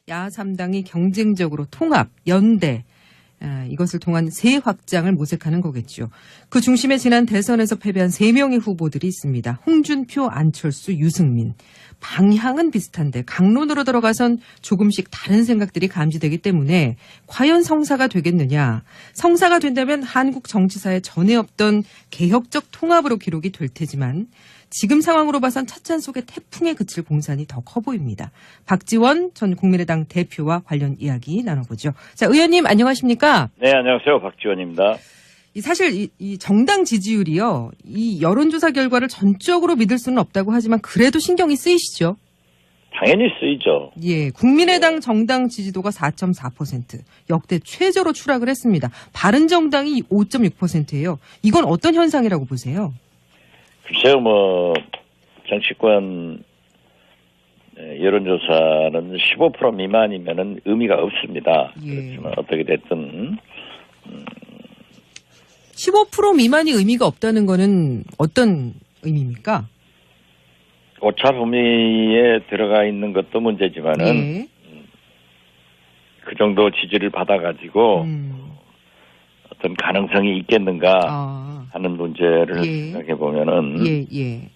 야3당이 경쟁적으로 통합, 연대, 이것을 통한 세 확장을 모색하는 거겠죠. 그 중심에 지난 대선에서 패배한 3명의 후보들이 있습니다. 홍준표, 안철수, 유승민. 방향은 비슷한데 강론으로 들어가선 조금씩 다른 생각들이 감지되기 때문에 과연 성사가 되겠느냐. 성사가 된다면 한국 정치사에 전에 없던 개혁적 통합으로 기록이 될 테지만 지금 상황으로 봐선 찻잔 속의 태풍에 그칠 공산이 더 커 보입니다. 박지원 전 국민의당 대표와 관련 이야기 나눠보죠. 자, 의원님 안녕하십니까? 네, 안녕하세요. 박지원입니다. 사실 이 정당 지지율이요. 이 여론조사 결과를 전적으로 믿을 수는 없다고 하지만 그래도 신경이 쓰이시죠? 당연히 쓰이죠. 예, 국민의당 정당 지지도가 4.4%, 역대 최저로 추락을 했습니다. 바른정당이 5.6%예요. 이건 어떤 현상이라고 보세요? 글쎄요, 정치권 여론조사는 15% 미만이면은 의미가 없습니다. 예. 그렇지만 어떻게 됐든 15% 미만이 의미가 없다는 거는 어떤 의미입니까? 오차 범위에 들어가 있는 것도 문제지만은 예. 그 정도 지지를 받아가지고 어떤 가능성이 있겠는가 하는 문제를 예. 생각해 보면은 예.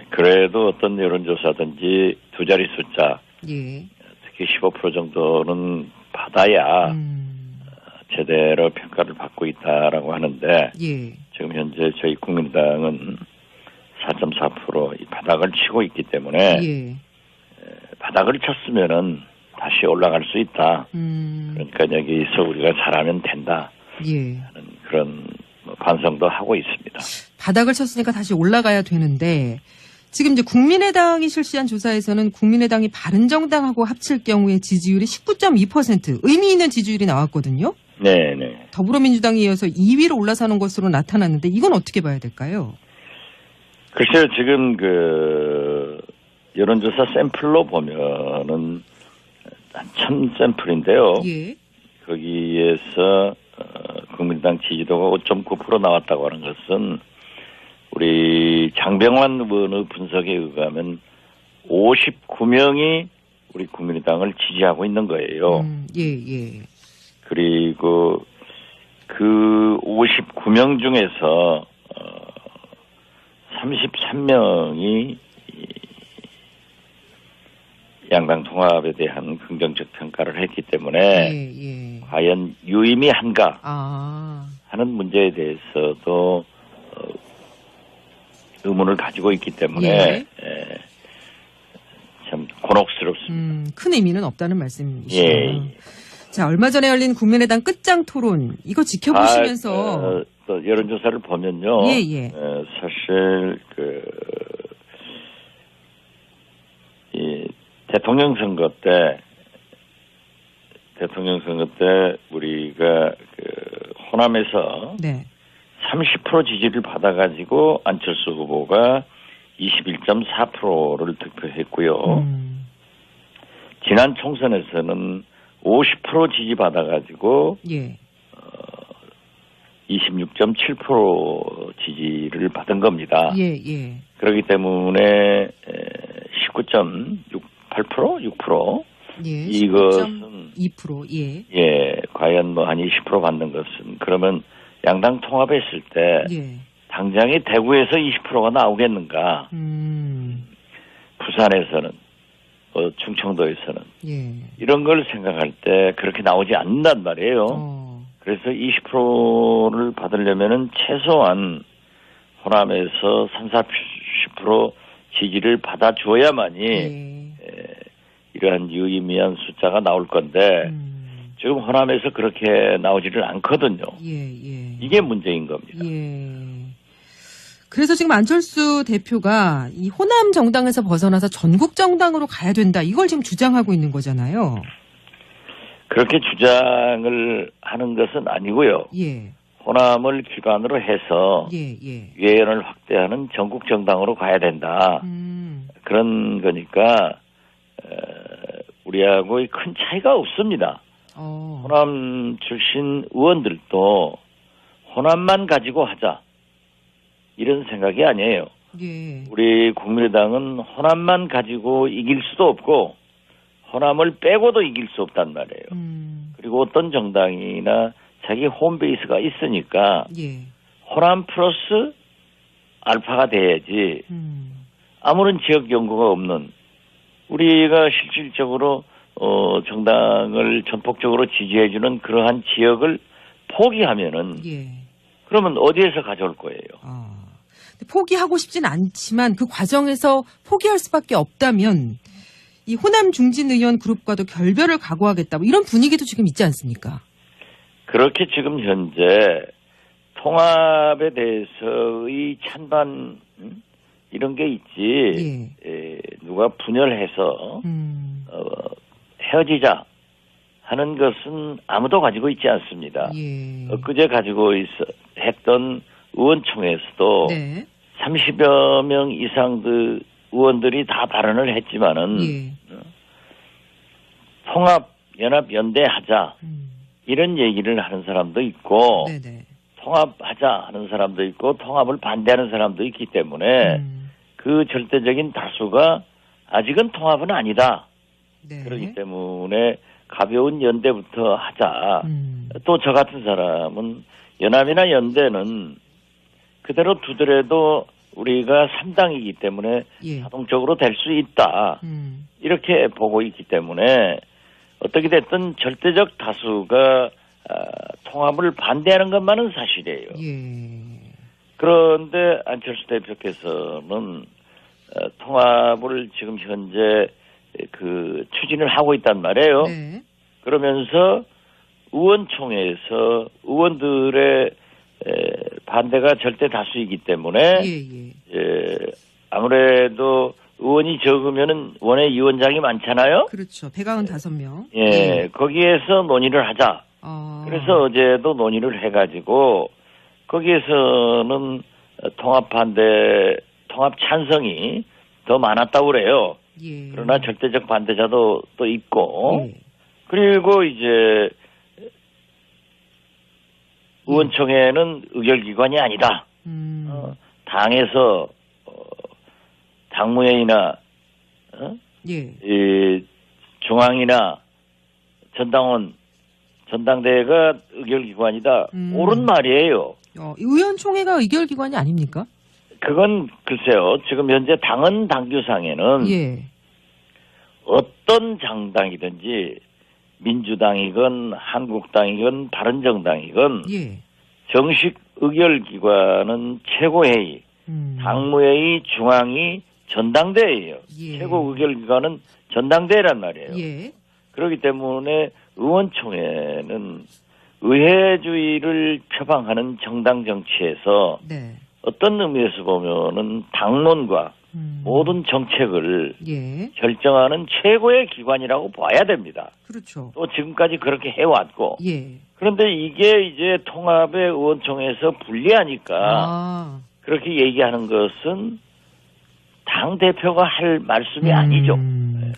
그래도 어떤 여론조사든지 두 자리 숫자, 예. 특히 15% 정도는 받아야 제대로 평가를 받고 있다라고 하는데 예. 지금 현재 저희 국민당은 4.4% 이 바닥을 치고 있기 때문에 예. 바닥을 쳤으면은 다시 올라갈 수 있다. 그러니까 여기서 우리가 잘하면 된다. 예. 하는 그런 반성도 하고 있습니다. 바닥을 쳤으니까 다시 올라가야 되는데 지금 이제 국민의당이 실시한 조사에서는 국민의당이 바른정당하고 합칠 경우에 지지율이 19.2% 의미 있는 지지율이 나왔거든요. 네네. 더불어민주당에 이어서 2위로 올라서는 것으로 나타났는데 이건 어떻게 봐야 될까요? 글쎄요, 지금 여론조사 샘플로 보면은 한 1000샘플인데요. 예. 거기에서 국민당 지지도가 5.9% 나왔다고 하는 것은 우리 장병환 의원의 분석에 의하면 59명이 우리 국민의당을 지지하고 있는 거예요. 예. 그리고 그 59명 중에서 33명이 양당 통합에 대한 긍정적 평가를 했기 때문에 과연 유의미한가 하는 문제에 대해서도 의문을 가지고 있기 때문에 참 곤혹스럽습니다. 큰 의미는 없다는 말씀이시죠. 예. 자, 얼마 전에 열린 국민의당 끝장 토론 이거 지켜보시면서 또 여론조사를 보면요. 예. 사실 이 대통령 선거 때 우리가 호남에서 30% 지지를 받아가지고 안철수 후보가 21.4%를 득표했고요. 지난 총선에서는 50% 지지 받아가지고 26.7% 지지를 받은 겁니다. 예. 그렇기 때문에 19.68%? 6%? 예. 이것은 2%. 예, 과연 한 20% 받는 것은 그러면 양당 통합했을 때 당장에 대구에서 20%가 나오겠는가? 부산에서는 충청도에서는 이런 걸 생각할 때 그렇게 나오지 않는단 말이에요. 그래서 20%를 받으려면은 최소한 호남에서 30-40% 지지를 받아줘야만이 이러한 유의미한 숫자가 나올 건데 지금 호남에서 그렇게 나오지를 않거든요. 이게 문제인 겁니다. 그래서 지금 안철수 대표가 이 호남 정당에서 벗어나서 전국 정당으로 가야 된다. 이걸 지금 주장하고 있는 거잖아요. 그렇게 주장을 하는 것은 아니고요. 호남을 기반으로 해서 외연을 확대하는 전국 정당으로 가야 된다. 그런 거니까 우리하고 큰 차이가 없습니다. 호남 출신 의원들도 호남만 가지고 하자 이런 생각이 아니에요. 우리 국민의당은 호남만 가지고 이길 수도 없고 호남을 빼고도 이길 수 없단 말이에요. 그리고 어떤 정당이나 자기 홈베이스가 있으니까 예. 호남 플러스 알파가 돼야지 아무런 지역 연구가 없는 우리가 실질적으로 정당을 전폭적으로 지지해주는 그러한 지역을 포기하면은 예. 그러면 어디에서 가져올 거예요? 포기하고 싶진 않지만 그 과정에서 포기할 수밖에 없다면 이 호남 중진 의원 그룹과도 결별을 각오하겠다 뭐 이런 분위기도 지금 있지 않습니까? 그렇게 지금 현재 통합에 대해서의 찬반 이런 게 있지. 누가 분열해서 헤어지자 하는 것은 아무도 가지고 있지 않습니다. 엊그제 가지고 했던 의원총회에서도 네. 30여 명 이상 그 의원들이 다 발언을 했지만은 통합, 연합, 연대하자 이런 얘기를 하는 사람도 있고 통합하자 하는 사람도 있고 통합을 반대하는 사람도 있기 때문에 그 절대적인 다수가 아직은 통합은 아니다. 그렇기 때문에 가벼운 연대부터 하자. 또 저 같은 사람은 연합이나 연대는 그대로 두더라도 우리가 3당이기 때문에 자동적으로 될 수 있다. 이렇게 보고 있기 때문에 어떻게 됐든 절대적 다수가 통합을 반대하는 것만은 사실이에요. 그런데 안철수 대표께서는 통합을 지금 현재 그 추진을 하고 있단 말이에요. 그러면서 의원총회에서 의원들의 반대가 절대 다수이기 때문에 아무래도 의원이 적으면은 원외 위원장이 많잖아요. 그렇죠. 195명. 거기에서 논의를 하자. 그래서 어제도 논의를 해가지고 거기에서는 통합 반대, 통합 찬성이 더 많았다고 그래요. 그러나 절대적 반대자도 또 있고 그리고 이제 의원총회는 의결기관이 아니다. 당에서 당무회의나 중앙이나 전당원, 전당대회가 의결기관이다. 옳은 말이에요. 의원총회가 의결기관이 아닙니까? 그건 글쎄요. 지금 현재 당헌 당규상에는 어떤 정당이든지 민주당이건 한국당이건 바른정당이건 정식 의결기관은 최고회의, 당무회의, 중앙위, 전당대회예요. 최고 의결기관은 전당대회란 말이에요. 그렇기 때문에 의원총회는 의회주의를 표방하는 정당 정치에서 어떤 의미에서 보면은 당론과 모든 정책을 결정하는 최고의 기관이라고 봐야 됩니다. 그렇죠. 또 지금까지 그렇게 해왔고. 그런데 이게 이제 통합의 의원총회에서 불리하니까 그렇게 얘기하는 것은 당 대표가 할 말씀이 아니죠.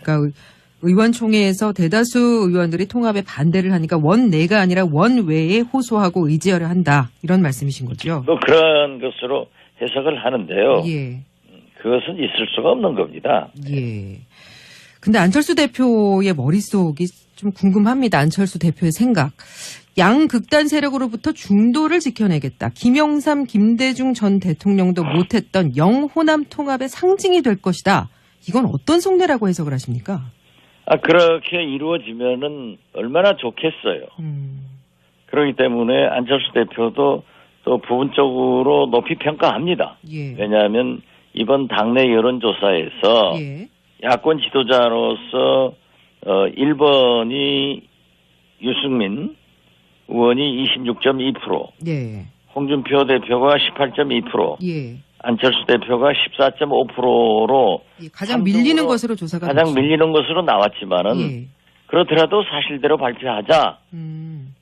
그러니까 의원총회에서 대다수 의원들이 통합에 반대를 하니까 원내가 아니라 원외에 호소하고 의지하려 한다. 이런 말씀이신 거죠? 또 그런 것으로 해석을 하는데요. 그것은 있을 수가 없는 겁니다. 근데 안철수 대표의 머릿속이 좀 궁금합니다. 안철수 대표의 생각. 양극단 세력으로부터 중도를 지켜내겠다. 김영삼, 김대중 전 대통령도 못했던 영호남 통합의 상징이 될 것이다. 이건 어떤 속내라고 해석을 하십니까? 그렇게 이루어지면은 얼마나 좋겠어요. 그렇기 때문에 안철수 대표도 또 부분적으로 높이 평가합니다. 왜냐하면 이번 당내 여론조사에서 야권 지도자로서 1번이 유승민 의원이 26.2%, 홍준표 대표가 18.2%, 안철수 대표가 14.5%로 가장 밀리는 것으로 조사가 가장 밀리는 것으로 나왔지만은 그렇더라도 사실대로 발표하자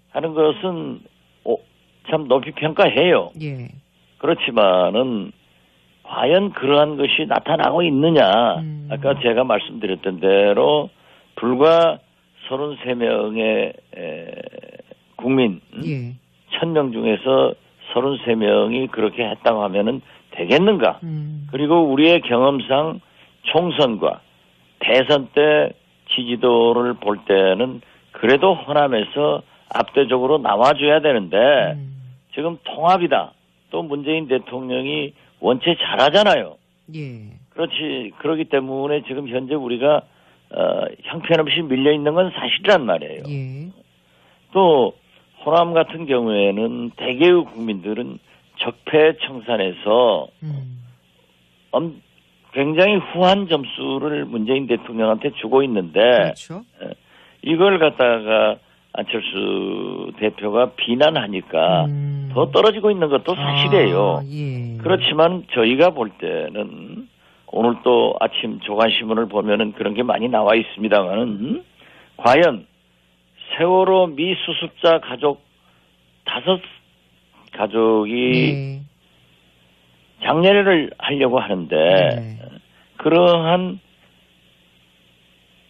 하는 것은 참 높이 평가해요. 그렇지만은 과연 그러한 것이 나타나고 있느냐? 아까 제가 말씀드렸던 대로 불과 33명의 국민 1000명 중에서 33명이 그렇게 했다고 하면은 되겠는가? 그리고 우리의 경험상 총선과 대선 때 지지도를 볼 때는 그래도 호남에서 압도적으로 나와줘야 되는데 지금 통합이다. 또 문재인 대통령이 원체 잘하잖아요. 예. 그렇기 때문에 지금 현재 우리가 형편없이 밀려 있는 건 사실이란 말이에요. 예. 또 호남 같은 경우에는 대개의 국민들은 적폐청산에서 굉장히 후한 점수를 문재인 대통령한테 주고 있는데 그렇죠. 이걸 갖다가 안철수 대표가 비난하니까 더 떨어지고 있는 것도 사실이에요. 예. 그렇지만 저희가 볼 때는 오늘 또 아침 조간신문을 보면은 그런 게 많이 나와 있습니다만은 과연 세월호 미수습자 가족 5가족이 장례를 하려고 하는데 그러한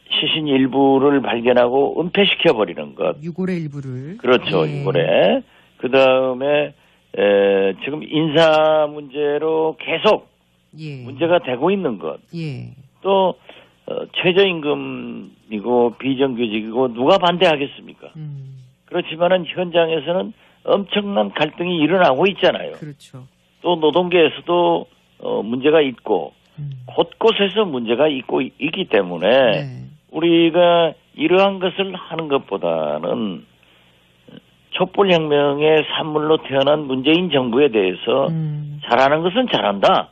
시신 일부를 발견하고 은폐시켜버리는 것. 유골의 일부를. 그렇죠. 유골에. 그 다음에 지금 인사 문제로 계속 문제가 되고 있는 것. 또 최저임금이고 비정규직이고 누가 반대하겠습니까? 그렇지만은 현장에서는 엄청난 갈등이 일어나고 있잖아요. 그렇죠. 또 노동계에서도 문제가 있고 곳곳에서 문제가 있기 때문에 우리가 이러한 것을 하는 것보다는 촛불혁명의 산물로 태어난 문재인 정부에 대해서 잘하는 것은 잘한다.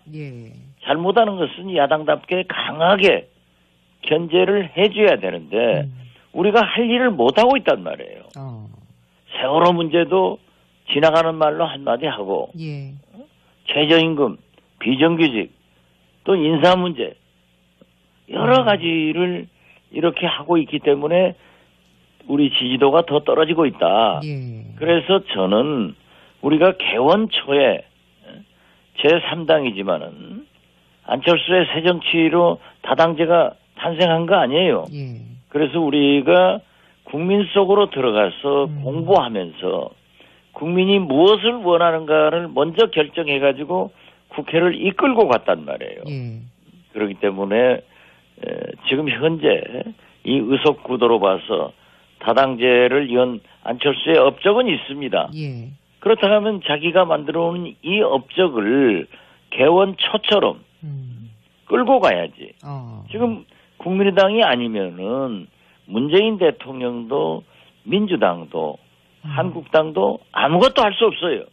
잘못하는 것은 야당답게 강하게 견제를 해줘야 되는데 우리가 할 일을 못하고 있단 말이에요. 세월호 문제도 지나가는 말로 한마디 하고 최저임금, 비정규직, 또 인사 문제 여러 가지를 이렇게 하고 있기 때문에 우리 지지도가 더 떨어지고 있다. 그래서 저는 우리가 개원 초에 제3당이지만은 안철수의 새정치로 다당제가 탄생한 거 아니에요. 그래서 우리가 국민 속으로 들어가서 공부하면서 국민이 무엇을 원하는가를 먼저 결정해가지고 국회를 이끌고 갔단 말이에요. 그렇기 때문에 지금 현재 이 의석 구도로 봐서 다당제를 연 안철수의 업적은 있습니다. 그렇다고 하면 자기가 만들어오는 이 업적을 개원 초처럼 끌고 가야지. 지금 국민의당이 아니면은 문재인 대통령도 민주당도 한국당도 아무것도 할 수 없어요.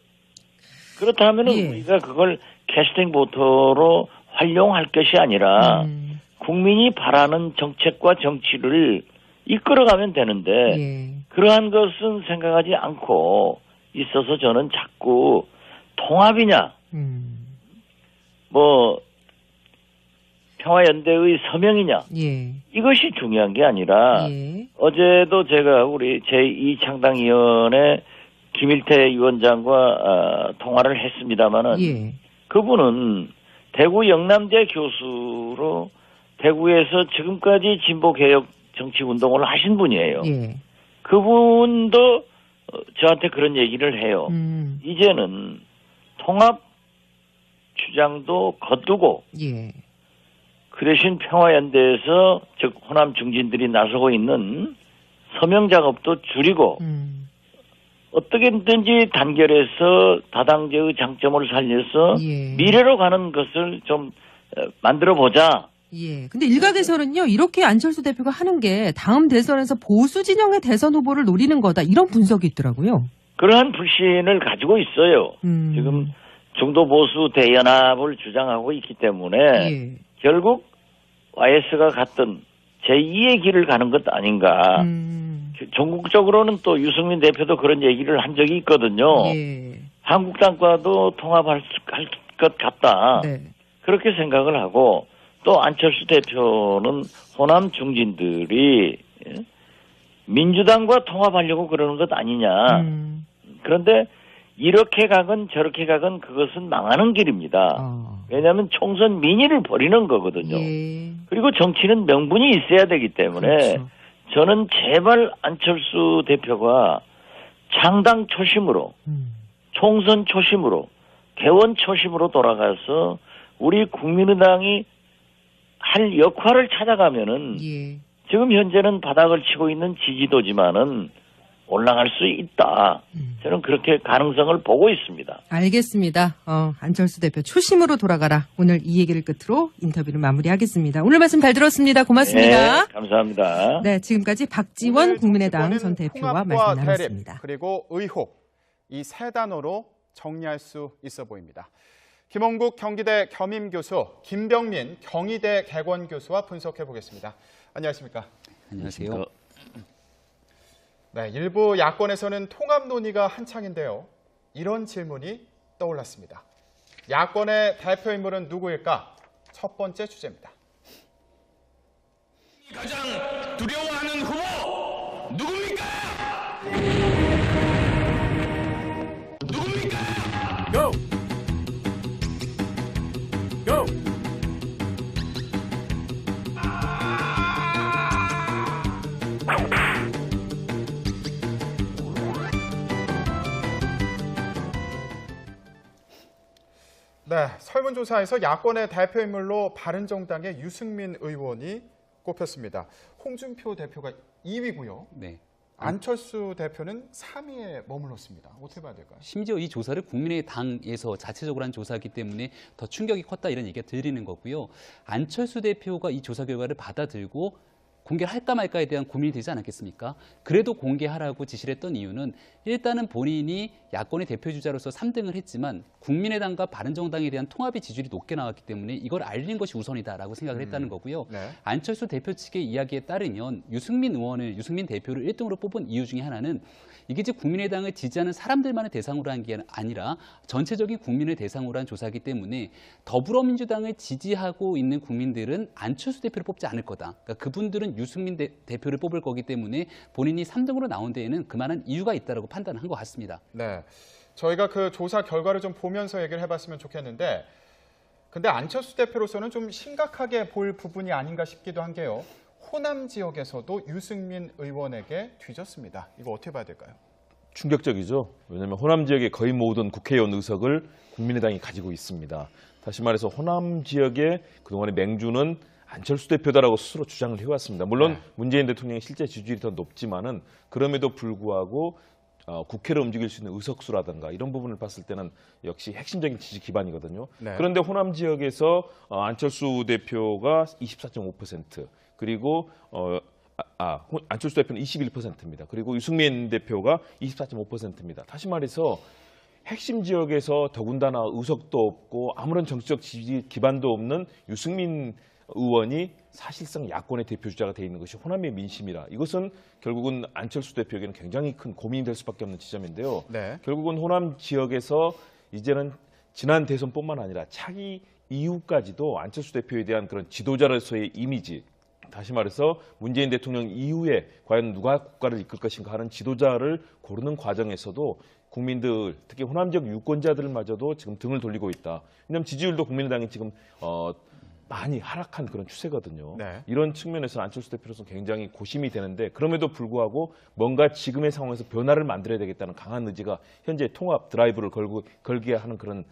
그렇다면은 우리가 그걸 캐스팅 보터로 활용할 것이 아니라 국민이 바라는 정책과 정치를 이끌어가면 되는데 그러한 것은 생각하지 않고 있어서 저는 자꾸 통합이냐 뭐 평화연대의 서명이냐 이것이 중요한 게 아니라 어제도 제가 우리 제2창당위원회 김일태 위원장과 통화를 했습니다마는 그분은 대구 영남대 교수로 대구에서 지금까지 진보개혁 정치운동을 하신 분이에요. 그분도 저한테 그런 얘기를 해요. 이제는 통합 주장도 거두고 그 대신 평화연대에서 즉 호남 중진들이 나서고 있는 서명 작업도 줄이고 어떻게든지 단결해서 다당제의 장점을 살려서 미래로 가는 것을 좀 만들어보자. 근데 일각에서는요, 이렇게 안철수 대표가 하는 게 다음 대선에서 보수 진영의 대선 후보를 노리는 거다. 이런 분석이 있더라고요. 그러한 불신을 가지고 있어요. 지금 중도 보수 대연합을 주장하고 있기 때문에 결국 YS가 갔던 제2의 길을 가는 것 아닌가. 전국적으로는 또 유승민 대표도 그런 얘기를 한 적이 있거든요. 한국당과도 통합할 것 같다. 그렇게 생각을 하고 또 안철수 대표는 호남 중진들이 민주당과 통합하려고 그러는 것 아니냐. 그런데 이렇게 가건 저렇게 가건 그것은 망하는 길입니다. 왜냐하면 총선 민의를 버리는 거거든요. 그리고 정치는 명분이 있어야 되기 때문에 저는 제발 안철수 대표가 창당 초심으로 총선 초심으로 개원 초심으로 돌아가서 우리 국민의당이 할 역할을 찾아가면은 지금 현재는 바닥을 치고 있는 지지도지만은 올라갈 수 있다. 저는 그렇게 가능성을 보고 있습니다. 알겠습니다. 안철수 대표 초심으로 돌아가라. 오늘 이 얘기를 끝으로 인터뷰를 마무리하겠습니다. 오늘 말씀 잘 들었습니다. 고맙습니다. 네, 감사합니다. 네, 지금까지 박지원 국민의당 전 대표와 말씀 나눴습니다. 그리고 의혹, 이 세 단어로 정리할 수 있어 보입니다. 김홍국 경기대 겸임교수, 김병민 경희대 개건교수와 분석해 보겠습니다. 안녕하십니까? 안녕하세요. 네, 일부 야권에서는 통합 논의가 한창인데요. 이런 질문이 떠올랐습니다. 야권의 대표 인물은 누구일까? 첫 번째 주제입니다. 가장 두려워하는 후보 누굽니까? 누굽니까? Go! Go! 네, 설문조사에서 야권의 대표 인물로 바른정당의 유승민 의원이 꼽혔습니다. 홍준표 대표가 2위고요. 네. 안철수 대표는 3위에 머물렀습니다. 어떻게 봐야 될까요? 심지어 이 조사를 국민의당에서 자체적으로 한 조사이기 때문에 더 충격이 컸다 이런 얘기가 드리는 거고요. 안철수 대표가 이 조사 결과를 받아들고 공개를 할까 말까에 대한 고민이 되지 않았겠습니까? 그래도 공개하라고 지시를 했던 이유는 일단은 본인이 야권의 대표주자로서 3등을 했지만 국민의당과 바른정당에 대한 통합의 지지율이 높게 나왔기 때문에 이걸 알리는 것이 우선이다라고 생각을 했다는 거고요. 네. 안철수 대표 측의 이야기에 따르면 유승민 대표를 1등으로 뽑은 이유 중에 하나는 이게 이제 국민의당을 지지하는 사람들만을 대상으로 한 게 아니라 전체적인 국민을 대상으로 한 조사이기 때문에 더불어민주당을 지지하고 있는 국민들은 안철수 대표를 뽑지 않을 거다. 그러니까 그분들은 유승민 대표를 뽑을 거기 때문에 본인이 3등으로 나온 데에는 그만한 이유가 있다고 판단한 것 같습니다. 네, 저희가 그 조사 결과를 좀 보면서 얘기를 해봤으면 좋겠는데 근데 안철수 대표로서는 좀 심각하게 볼 부분이 아닌가 싶기도 한 게요. 호남 지역에서도 유승민 의원에게 뒤졌습니다. 이거 어떻게 봐야 될까요? 충격적이죠. 왜냐하면 호남 지역의 거의 모든 국회의원 의석을 국민의당이 가지고 있습니다. 다시 말해서 호남 지역의 그동안의 맹주는 안철수 대표다라고 스스로 주장을 해왔습니다. 물론 문재인 대통령의 실제 지지율이 더 높지만은 그럼에도 불구하고 국회를 움직일 수 있는 의석수라든가 이런 부분을 봤을 때는 역시 핵심적인 지지 기반이거든요. 네. 그런데 호남 지역에서 안철수 대표가 24.5% 그리고 안철수 대표는 21%입니다. 그리고 유승민 대표가 24.5%입니다. 다시 말해서 핵심 지역에서 더군다나 의석도 없고 아무런 정치적 지지 기반도 없는 유승민 의원이 사실상 야권의 대표주자가 되어 있는 것이 호남의 민심이라 이것은 결국은 안철수 대표에게는 굉장히 큰 고민이 될 수밖에 없는 지점인데요. 네. 결국은 호남 지역에서 이제는 지난 대선뿐만 아니라 차기 이후까지도 안철수 대표에 대한 그런 지도자로서의 이미지 다시 말해서 문재인 대통령 이후에 과연 누가 국가를 이끌 것인가 하는 지도자를 고르는 과정에서도 국민들 특히 호남 지역 유권자들마저도 지금 등을 돌리고 있다. 왜냐하면 지지율도 국민의당이 지금 많이 하락한 그런 추세거든요. 네. 이런 측면에서 안철수 대표로서는 굉장히 고심이 되는데 그럼에도 불구하고 뭔가 지금의 상황에서 변화를 만들어야 되겠다는 강한 의지가 현재 통합 드라이브를 걸게 하는 그런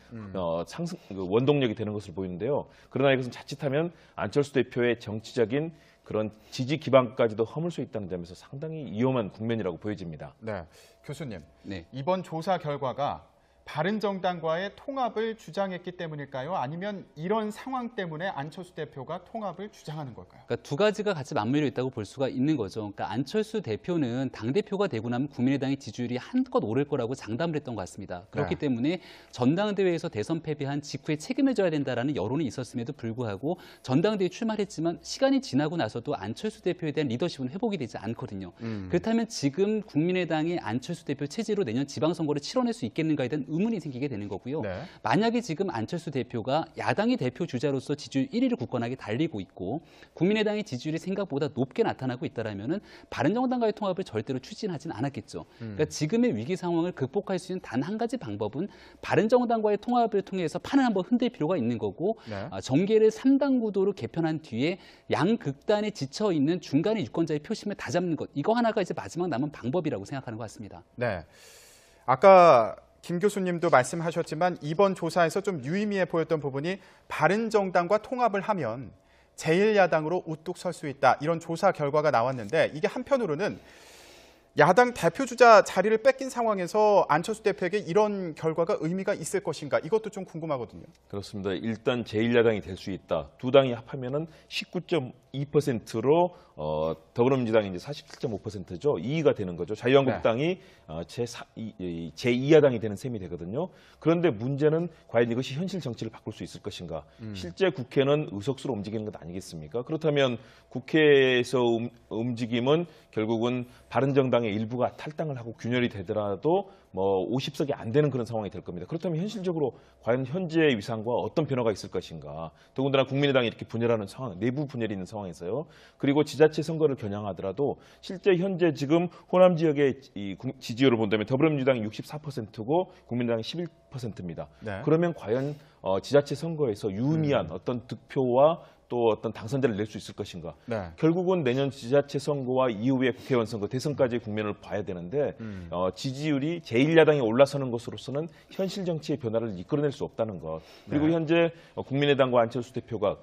원동력이 되는 것을 보이는데요. 그러나 이것은 자칫하면 안철수 대표의 정치적인 그런 지지 기반까지도 허물 수 있다는 점에서 상당히 위험한 국면이라고 보여집니다. 네, 교수님. 네. 이번 조사 결과가 바른정당과의 통합을 주장했기 때문일까요? 아니면 이런 상황 때문에 안철수 대표가 통합을 주장하는 걸까요? 그러니까 두 가지가 같이 맞물려 있다고 볼 수가 있는 거죠. 그러니까 안철수 대표는 당대표가 되고 나면 국민의당의 지지율이 한껏 오를 거라고 장담을 했던 것 같습니다. 그렇기 때문에 전당대회에서 대선 패배한 직후에 책임을 져야 된다라는 여론이 있었음에도 불구하고 전당대회에 출마를 했지만 시간이 지나고 나서도 안철수 대표에 대한 리더십은 회복이 되지 않거든요. 그렇다면 지금 국민의당의 안철수 대표 체제로 내년 지방선거를 치러낼 수 있겠는가에 대한 의문이 생기게 되는 거고요. 네. 만약에 지금 안철수 대표가 야당의 대표 주자로서 지지율 1위를 굳건하게 달리고 있고 국민의당의 지지율이 생각보다 높게 나타나고 있다라면은 바른정당과의 통합을 절대로 추진하진 않았겠죠. 그러니까 지금의 위기 상황을 극복할 수 있는 단 한 가지 방법은 바른정당과의 통합을 통해서 판을 한번 흔들 필요가 있는 거고 네. 정계를 3당 구도로 개편한 뒤에 양극단에 지쳐 있는 중간의 유권자의 표심을 다잡는 것 이거 하나가 이제 마지막 남은 방법이라고 생각하는 것 같습니다. 네. 아까 김 교수님도 말씀하셨지만 이번 조사에서 좀 유의미해 보였던 부분이 바른정당과 통합을 하면 제1야당으로 우뚝 설 수 있다. 이런 조사 결과가 나왔는데 이게 한편으로는 야당 대표주자 자리를 뺏긴 상황에서 안철수 대표에게 이런 결과가 의미가 있을 것인가 이것도 좀 궁금하거든요. 그렇습니다. 일단 제1야당이 될 수 있다. 두 당이 합하면은 19.2%로 더불어민주당이 이제 47.5%죠. 2위가 되는 거죠. 자유한국당이 제2야당이 되는 셈이 되거든요. 그런데 문제는 과연 이것이 현실 정치를 바꿀 수 있을 것인가. 실제 국회는 의석수로 움직이는 것 아니겠습니까? 그렇다면 국회에서 움직임은 결국은 바른정당의 일부가 탈당을 하고 균열이 되더라도 뭐 50석이 안 되는 그런 상황이 될 겁니다. 그렇다면 현실적으로 과연 현재의 위상과 어떤 변화가 있을 것인가. 더군다나 국민의당이 이렇게 분열하는 상황, 내부 분열이 있는 상황에서요. 그리고 지자체 선거를 겨냥하더라도 실제 현재 지금 호남 지역의 이 지지율을 본다면 더불어민주당이 64%고 국민의당이 11%입니다. 네. 그러면 과연 지자체 선거에서 유의미한 어떤 득표와 또 어떤 당선자를 낼 수 있을 것인가. 네. 결국은 내년 지자체 선거와 이후에 국회의원 선거, 대선까지 국면을 봐야 되는데 지지율이 제1야당이 올라서는 것으로서는 현실 정치의 변화를 이끌어낼 수 없다는 것. 그리고 네. 현재 국민의당과 안철수 대표가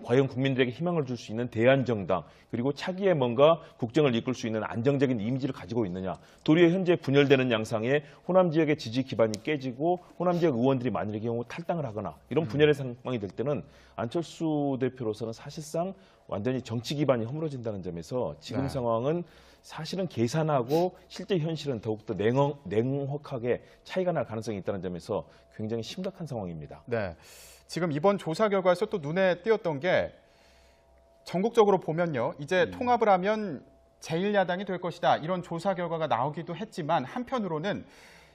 과연 국민들에게 희망을 줄 수 있는 대안정당 그리고 차기에 뭔가 국정을 이끌 수 있는 안정적인 이미지를 가지고 있느냐. 도리어 현재 분열되는 양상에 호남 지역의 지지 기반이 깨지고 호남 지역 의원들이 만일의 경우 탈당을 하거나 이런 분열의 상황이 될 때는 안철수 대표로서는 사실상 완전히 정치 기반이 허물어진다는 점에서 지금 네. 상황은 사실은 계산하고 실제 현실은 더욱더 냉혹하게 차이가 날 가능성이 있다는 점에서 굉장히 심각한 상황입니다. 네. 지금 이번 조사 결과에서 또 눈에 띄었던 게 전국적으로 보면요. 이제 통합을 하면 제1야당이 될 것이다. 이런 조사 결과가 나오기도 했지만 한편으로는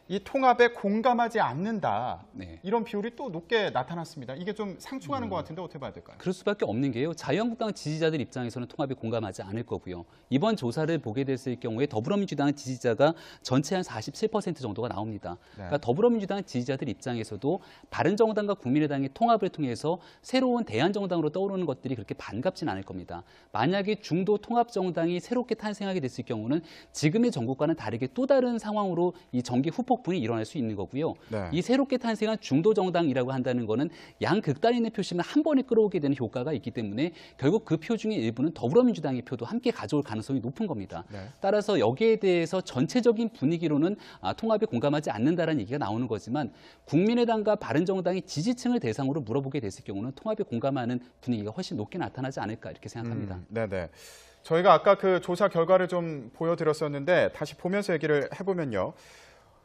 이 통합에 공감하지 않는다. 네. 이런 비율이 또 높게 나타났습니다. 이게 좀 상충하는 것 같은데 어떻게 봐야 될까요? 그럴 수밖에 없는 게요. 자유한국당 지지자들 입장에서는 통합에 공감하지 않을 거고요. 이번 조사를 보게 됐을 경우에 더불어민주당 지지자가 전체 한 47% 정도가 나옵니다. 그러니까 더불어민주당 지지자들 입장에서도 바른정당과 국민의당의 통합을 통해서 새로운 대안정당으로 떠오르는 것들이 그렇게 반갑진 않을 겁니다. 만약에 중도 통합정당이 새롭게 탄생하게 됐을 경우는 지금의 정국과는 다르게 또 다른 상황으로 이 정기 후폭풍이 일어날 수 있는 거고요. 네. 이 새롭게 탄생한 중도 정당이라고 한다는 거는 양극단인의 표심을 한 번에 끌어오게 되는 효과가 있기 때문에 결국 그 표 중에 일부는 더불어민주당의 표도 함께 가져올 가능성이 높은 겁니다. 네. 따라서 여기에 대해서 전체적인 분위기로는 통합에 공감하지 않는다라는 얘기가 나오는 거지만 국민의당과 바른정당이 지지층을 대상으로 물어보게 됐을 경우는 통합에 공감하는 분위기가 훨씬 높게 나타나지 않을까 이렇게 생각합니다. 네네. 저희가 아까 그 조사 결과를 좀 보여드렸었는데 다시 보면서 얘기를 해보면요.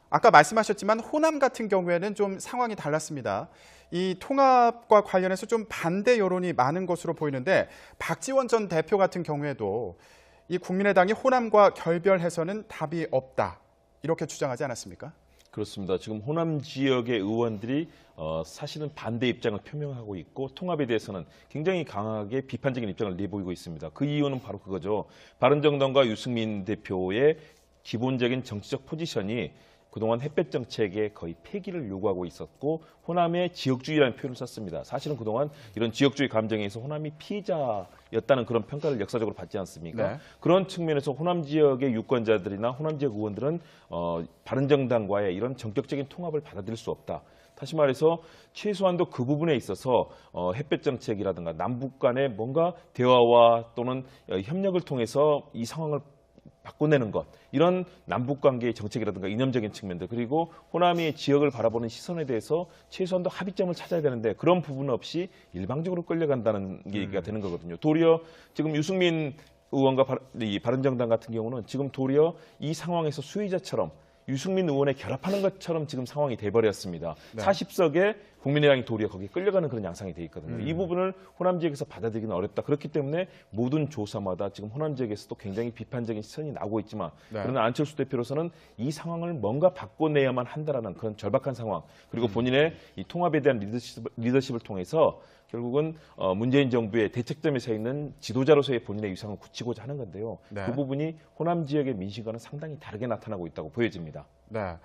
아까 말씀하셨지만 호남 같은 경우에는 좀 상황이 달랐습니다. 이 통합과 관련해서 좀 반대 여론이 많은 것으로 보이는데 박지원 전 대표 같은 경우에도 이 국민의당이 호남과 결별해서는 답이 없다. 이렇게 주장하지 않았습니까? 그렇습니다. 지금 호남 지역의 의원들이 사실은 반대 입장을 표명하고 있고 통합에 대해서는 굉장히 강하게 비판적인 입장을 내보이고 있습니다. 그 이유는 바로 그거죠. 바른정당과 유승민 대표의 기본적인 정치적 포지션이 그동안 햇볕 정책에 거의 폐기를 요구하고 있었고 호남의 지역주의라는 표현을 썼습니다. 사실은 그동안 이런 지역주의 감정에서 호남이 피해자였다는 그런 평가를 역사적으로 받지 않습니까? 네. 그런 측면에서 호남 지역의 유권자들이나 호남 지역 의원들은 바른정당과의 이런 전격적인 통합을 받아들일 수 없다. 다시 말해서 최소한도 그 부분에 있어서 햇볕 정책이라든가 남북 간의 뭔가 대화와 또는 협력을 통해서 이 상황을 바꿔내는 것, 이런 남북관계의 정책이라든가 이념적인 측면들, 그리고 호남이 지역을 바라보는 시선에 대해서 최소한도 합의점을 찾아야 되는데 그런 부분 없이 일방적으로 끌려간다는 얘기가 되는 거거든요. 도리어 지금 유승민 의원과 바른정당 같은 경우는 지금 도리어 이 상황에서 수혜자처럼 유승민 의원에 결합하는 것처럼 지금 상황이 돼버렸습니다. 네. 40석에 국민의당이 도리어 거기에 끌려가는 그런 양상이 돼 있거든요. 이 부분을 호남 지역에서 받아들이기는 어렵다. 그렇기 때문에 모든 조사마다 지금 호남 지역에서도 굉장히 비판적인 시선이 나오고 있지만 그러나 안철수 대표로서는 이 상황을 뭔가 바꿔내야만 한다라는 그런 절박한 상황, 그리고 본인의 이 통합에 대한 리더십을 통해서 결국은 문재인 정부의 대책점에 서 있는 지도자로서의 본인의 위상을 굳히고자 하는 건데요. 네. 그 부분이 호남 지역의 민심과는 상당히 다르게 나타나고 있다고 보여집니다. 네.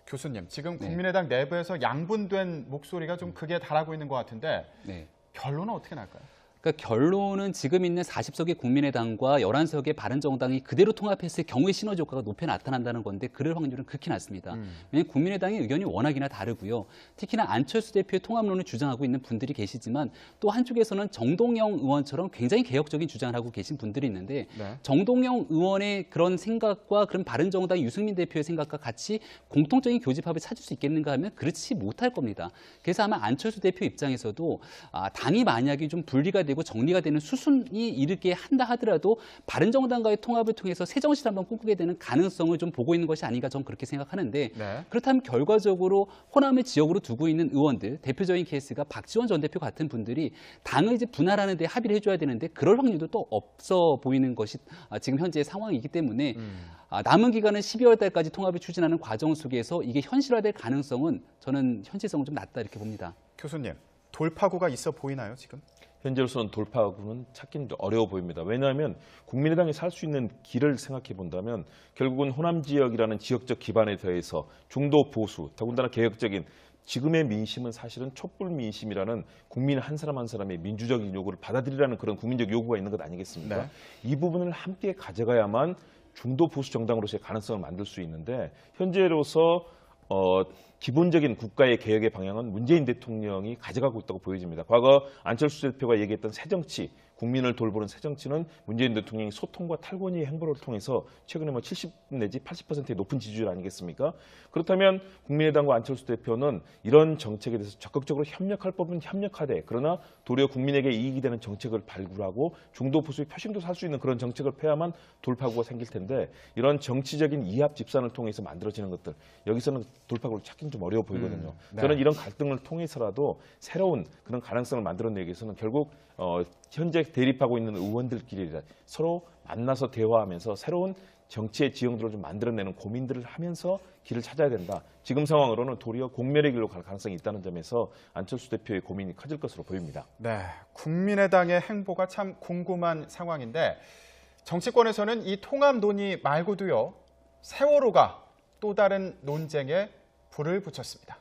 교수님, 지금 국민의당 내부에서 양분된 목소리가 좀 극에 달하고 있는 것 같은데 네. 결론은 어떻게 날까요? 그러니까 결론은 지금 있는 40석의 국민의당과 11석의 바른정당이 그대로 통합했을 경우의 시너지 효과가 높게 나타난다는 건데 그럴 확률은 극히 낮습니다. 왜냐하면 국민의당의 의견이 워낙이나 다르고요. 특히나 안철수 대표의 통합론을 주장하고 있는 분들이 계시지만 또 한쪽에서는 정동영 의원처럼 굉장히 개혁적인 주장을 하고 계신 분들이 있는데 네. 정동영 의원의 그런 생각과 그런 바른정당 유승민 대표의 생각과 같이 공통적인 교집합을 찾을 수 있겠는가 하면 그렇지 못할 겁니다. 그래서 아마 안철수 대표 입장에서도 당이 만약에 좀 분리가 되고 정리가 되는 수순이 이르게 한다 하더라도 바른정당과의 통합을 통해서 새 정치를 한번 꿈꾸게 되는 가능성을 좀 보고 있는 것이 아닌가 저는 그렇게 생각하는데 네. 그렇다면 결과적으로 호남을 지역으로 두고 있는 의원들 대표적인 케이스가 박지원 전 대표 같은 분들이 당을 이제 분할하는 데 합의를 해줘야 되는데 그럴 확률도 또 없어 보이는 것이 지금 현재의 상황이기 때문에 남은 기간은 12월 달까지 통합을 추진하는 과정 속에서 이게 현실화될 가능성은 저는 현실성은 좀 낮다 이렇게 봅니다. 교수님, 돌파구가 있어 보이나요, 지금? 현재로서는 돌파구는 찾기는 좀 어려워 보입니다. 왜냐하면 국민의당이 살 수 있는 길을 생각해 본다면 결국은 호남 지역이라는 지역적 기반에 더해서 중도 보수, 더군다나 개혁적인 지금의 민심은 사실은 촛불 민심이라는 국민 한 사람 한 사람의 민주적인 요구를 받아들이라는 그런 국민적 요구가 있는 것 아니겠습니까? 네. 이 부분을 함께 가져가야만 중도 보수 정당으로서의 가능성을 만들 수 있는데 현재로서 기본적인 국가의 개혁의 방향은 문재인 대통령이 가져가고 있다고 보여집니다. 과거 안철수 대표가 얘기했던 새정치, 국민을 돌보는 새정치는 문재인 대통령이 소통과 탈권위의 행보를 통해서 최근에 70 내지 80%의 높은 지지율 아니겠습니까? 그렇다면 국민의당과 안철수 대표는 이런 정책에 대해서 적극적으로 협력할 법은 협력하되 그러나 도리어 국민에게 이익이 되는 정책을 발굴하고 중도 보수의 표심도 살 수 있는 그런 정책을 펴야만 돌파구가 생길 텐데 이런 정치적인 이합 집산을 통해서 만들어지는 것들 여기서는 돌파구를 찾기는 좀 어려워 보이거든요. 네. 저는 이런 갈등을 통해서라도 새로운 그런 가능성을 만들어내기 위해서는 결국 현재 대립하고 있는 의원들끼리 서로 만나서 대화하면서 새로운 정치의 지형들을 좀 만들어내는 고민들을 하면서 길을 찾아야 된다. 지금 상황으로는 도리어 공멸의 길로 갈 가능성이 있다는 점에서 안철수 대표의 고민이 커질 것으로 보입니다. 네, 국민의당의 행보가 참 궁금한 상황인데 정치권에서는 이 통합 논의 말고도요. 세월호가 또 다른 논쟁에 불을 붙였습니다.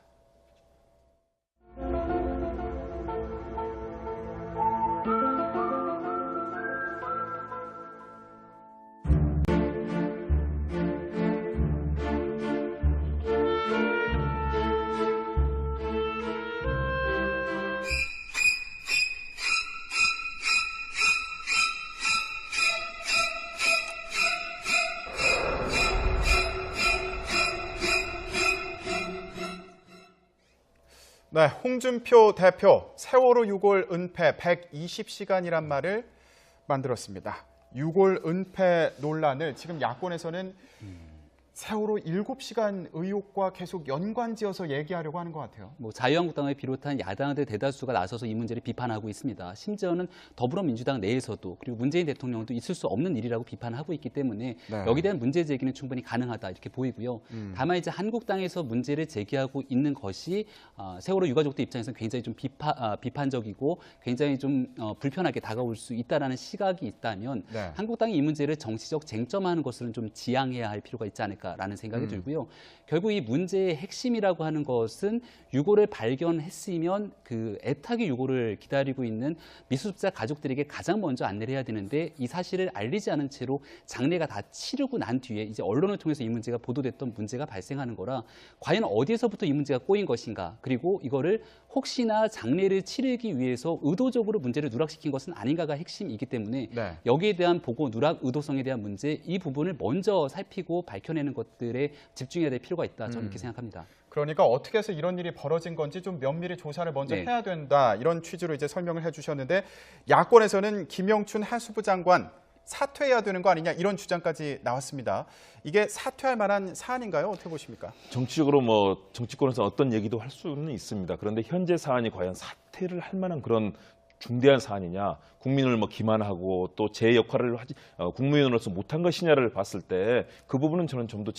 네, 홍준표 대표 세월호 6월 은폐 120시간이란 말을 만들었습니다. 6월 은폐 논란을 지금 야권에서는 세월호 7시간 의혹과 계속 연관지어서 얘기하려고 하는 것 같아요. 자유한국당을 비롯한 야당들 대다수가 나서서 이 문제를 비판하고 있습니다. 심지어는 더불어민주당 내에서도 그리고 문재인 대통령도 있을 수 없는 일이라고 비판하고 있기 때문에 네. 여기에 대한 문제 제기는 충분히 가능하다 이렇게 보이고요. 다만 이제 한국당에서 문제를 제기하고 있는 것이 세월호 유가족들 입장에서는 굉장히 좀 비판적이고 굉장히 좀 불편하게 다가올 수 있다라는 시각이 있다면 네. 한국당이 이 문제를 정치적 쟁점화하는 것은 좀 지양해야 할 필요가 있지 않을까라는 생각이 들고요. 결국 이 문제의 핵심이라고 하는 것은 유고를 발견했으면 그 애타게 유고를 기다리고 있는 미수습자 가족들에게 가장 먼저 안내를 해야 되는데 이 사실을 알리지 않은 채로 장례가 다 치르고 난 뒤에 이제 언론을 통해서 이 문제가 보도됐던 문제가 발생하는 거라 과연 어디에서부터 이 문제가 꼬인 것인가 그리고 이거를 혹시나 장례를 치르기 위해서 의도적으로 문제를 누락시킨 것은 아닌가가 핵심이기 때문에 네. 여기에 대한 보고 누락 의도성에 대한 문제 이 부분을 먼저 살피고 밝혀내는 것들에 집중해야 될 필요가 있다 저는 이렇게 생각합니다. 그러니까 어떻게 해서 이런 일이 벌어진 건지 좀 면밀히 조사를 먼저 네. 해야 된다. 이런 취지로 이제 설명을 해주셨는데 야권에서는 김영춘 해수부 장관 사퇴해야 되는 거 아니냐 이런 주장까지 나왔습니다. 이게 사퇴할 만한 사안인가요? 어떻게 보십니까? 정치적으로 정치권에서 어떤 얘기도 할 수는 있습니다. 그런데 현재 사안이 과연 사퇴를 할 만한 그런 중대한 사안이냐, 국민을 기만하고 또 제 역할을 국무위원으로서 못한 것이냐를 봤을 때 그 부분은 저는 좀 더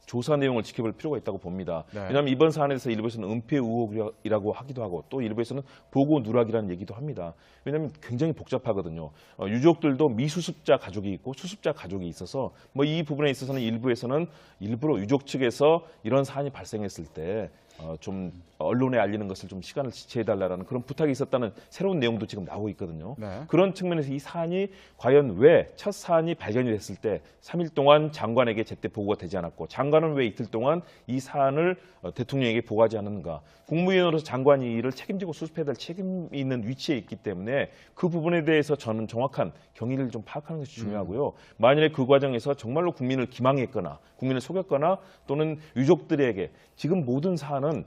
조사 내용을 지켜볼 필요가 있다고 봅니다. 네. 왜냐하면 이번 사안에서 일부에서는 은폐 의혹이라고 하기도 하고 또 일부에서는 보고 누락이라는 얘기도 합니다. 왜냐하면 굉장히 복잡하거든요. 유족들도 미수습자 가족이 있고 수습자 가족이 있어서 뭐 이 부분에 있어서는 일부에서는 일부러 유족 측에서 이런 사안이 발생했을 때 좀 언론에 알리는 것을 좀 시간을 지체해달라는 그런 부탁이 있었다는 새로운 내용도 지금 나오고 있거든요. 네. 그런 측면에서 이 사안이 과연 왜 첫 사안이 발견이 됐을 때 3일 동안 장관에게 제때 보고가 되지 않았고 장관은 왜 이틀 동안 이 사안을 대통령에게 보고하지 않았는가. 국무위원으로서 장관이 이를 책임지고 수습해야 될 책임이 있는 위치에 있기 때문에 그 부분에 대해서 저는 정확한 경위를 좀 파악하는 것이 중요하고요. 만일에 그 과정에서 정말로 국민을 기망했거나 국민을 속였거나 또는 유족들에게 지금 모든 사안은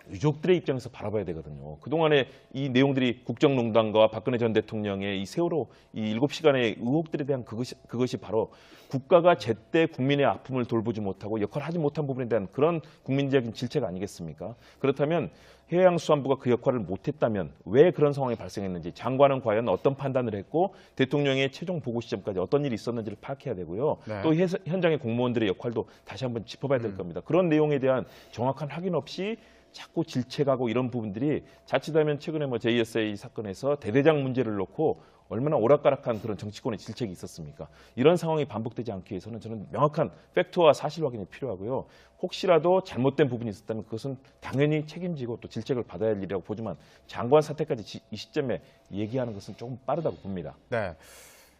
유족들의 입장에서 바라봐야 되거든요. 그동안에 이 내용들이 국정농단과 박근혜 전 대통령의 이 세월호 이 7시간의 의혹들에 대한 그것이 바로 국가가 제때 국민의 아픔을 돌보지 못하고 역할을 하지 못한 부분에 대한 그런 국민적인 질책 아니겠습니까? 그렇다면 해양수산부가 그 역할을 못했다면 왜 그런 상황이 발생했는지 장관은 과연 어떤 판단을 했고 대통령의 최종 보고 시점까지 어떤 일이 있었는지를 파악해야 되고요. 네. 또 현장의 공무원들의 역할도 다시 한번 짚어봐야 될 겁니다. 그런 내용에 대한 정확한 확인 없이 자꾸 질책하고 이런 부분들이 자칫하면 최근에 뭐 JSA 사건에서 대대장 문제를 놓고 얼마나 오락가락한 그런 정치권의 질책이 있었습니까? 이런 상황이 반복되지 않기 위해서는 저는 명확한 팩트와 사실 확인이 필요하고요. 혹시라도 잘못된 부분이 있었다면 그것은 당연히 책임지고 또 질책을 받아야 할 일이라고 보지만 장관 사퇴까지 이 시점에 얘기하는 것은 조금 빠르다고 봅니다. 네.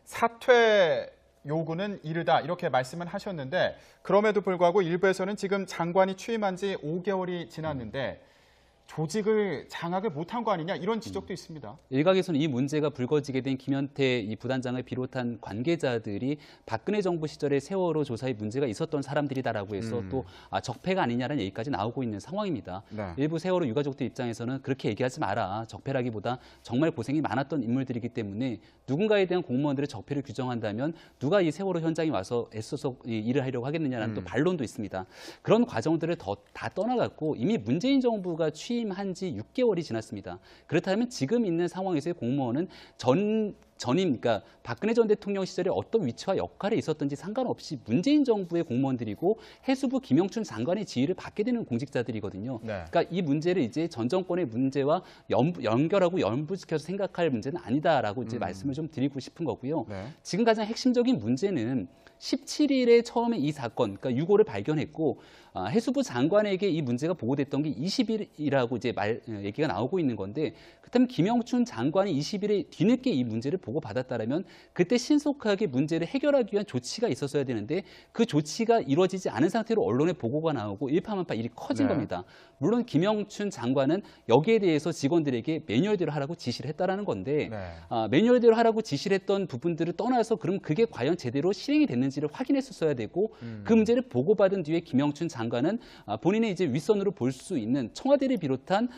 사퇴 요구는 이르다 이렇게 말씀을 하셨는데 그럼에도 불구하고 일부에서는 지금 장관이 취임한 지 5개월이 지났는데 조직을 장악을 못한 거 아니냐 이런 지적도 있습니다. 일각에서는 이 문제가 불거지게 된 김현태 이 부단장을 비롯한 관계자들이 박근혜 정부 시절에 세월호 조사에 문제가 있었던 사람들이다라고 해서 또 적폐가 아니냐라는 얘기까지 나오고 있는 상황입니다. 네. 일부 세월호 유가족들 입장에서는 그렇게 얘기하지 마라. 적폐라기보다 정말 고생이 많았던 인물들이기 때문에 누군가에 대한 공무원들의 적폐를 규정한다면 누가 이 세월호 현장에 와서 애써서 일을 하려고 하겠느냐라는 또 반론도 있습니다. 그런 과정들을 다 떠나갔고 이미 문재인 정부가 취임한 지 6개월이 지났습니다. 그렇다면 지금 있는 상황에서의 공무원은 전임, 그러니까 박근혜 전 대통령 시절에 어떤 위치와 역할에 있었던지 상관없이 문재인 정부의 공무원들이고 해수부 김영춘 장관의 지위를 받게 되는 공직자들이거든요. 네. 그러니까 이 문제를 이제 전 정권의 문제와 연결하고 연부시켜서 생각할 문제는 아니다라고 이제 말씀을 좀 드리고 싶은 거고요. 네. 지금 가장 핵심적인 문제는 17일에 처음에 이 사건, 그러니까 6호를 발견했고 해수부 장관에게 이 문제가 보고됐던 게 20일이라고 이제 얘기가 나오고 있는 건데 그렇다면 김영춘 장관이 20일에 뒤늦게 이 문제를 보고받았다면 그때 신속하게 문제를 해결하기 위한 조치가 있었어야 되는데 그 조치가 이루어지지 않은 상태로 언론에 보고가 나오고 일파만파 일이 커진 네. 겁니다. 물론 김영춘 장관은 여기에 대해서 직원들에게 매뉴얼대로 하라고 지시를 했다라는 건데 네. 매뉴얼대로 하라고 지시를 했던 부분들을 떠나서 그럼 그게 과연 제대로 실행이 됐는지를 확인했었어야 되고 그 문제를 보고받은 뒤에 김영춘 장관은 본인의 이제 윗선으로 볼 수 있는 청와대를 비롯한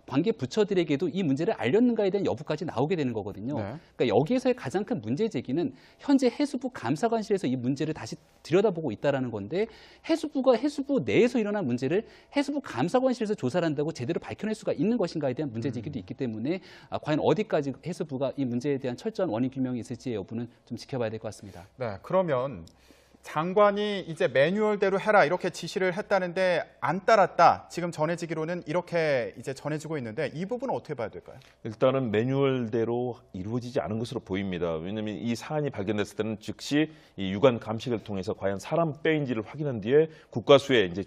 관계 부처들에게도 이 문제를 알렸는가에 대한 여부까지 나오게 되는 거거든요. 네. 그러니까 여기에서의 가장 큰 문제 제기는 현재 해수부 감사관실에서 이 문제를 다시 들여다보고 있다라는 건데 해수부가 해수부 내에서 일어난 문제를 해수부 감사관실에서 조사를 한다고 제대로 밝혀낼 수가 있는 것인가에 대한 문제 제기도 있기 때문에 과연 어디까지 해수부가 이 문제에 대한 철저한 원인 규명이 있을지의 여부는 좀 지켜봐야 될 것 같습니다. 네, 그러면 장관이 이제 매뉴얼대로 해라 이렇게 지시를 했다는데 안 따랐다. 지금 전해지기로는 이렇게 이제 전해지고 있는데 이 부분은 어떻게 봐야 될까요? 일단은 매뉴얼대로 이루어지지 않은 것으로 보입니다. 왜냐하면 이 사안이 발견됐을 때는 즉시 이 유관 감식을 통해서 과연 사람 뼈인지를 확인한 뒤에 국가수에 이제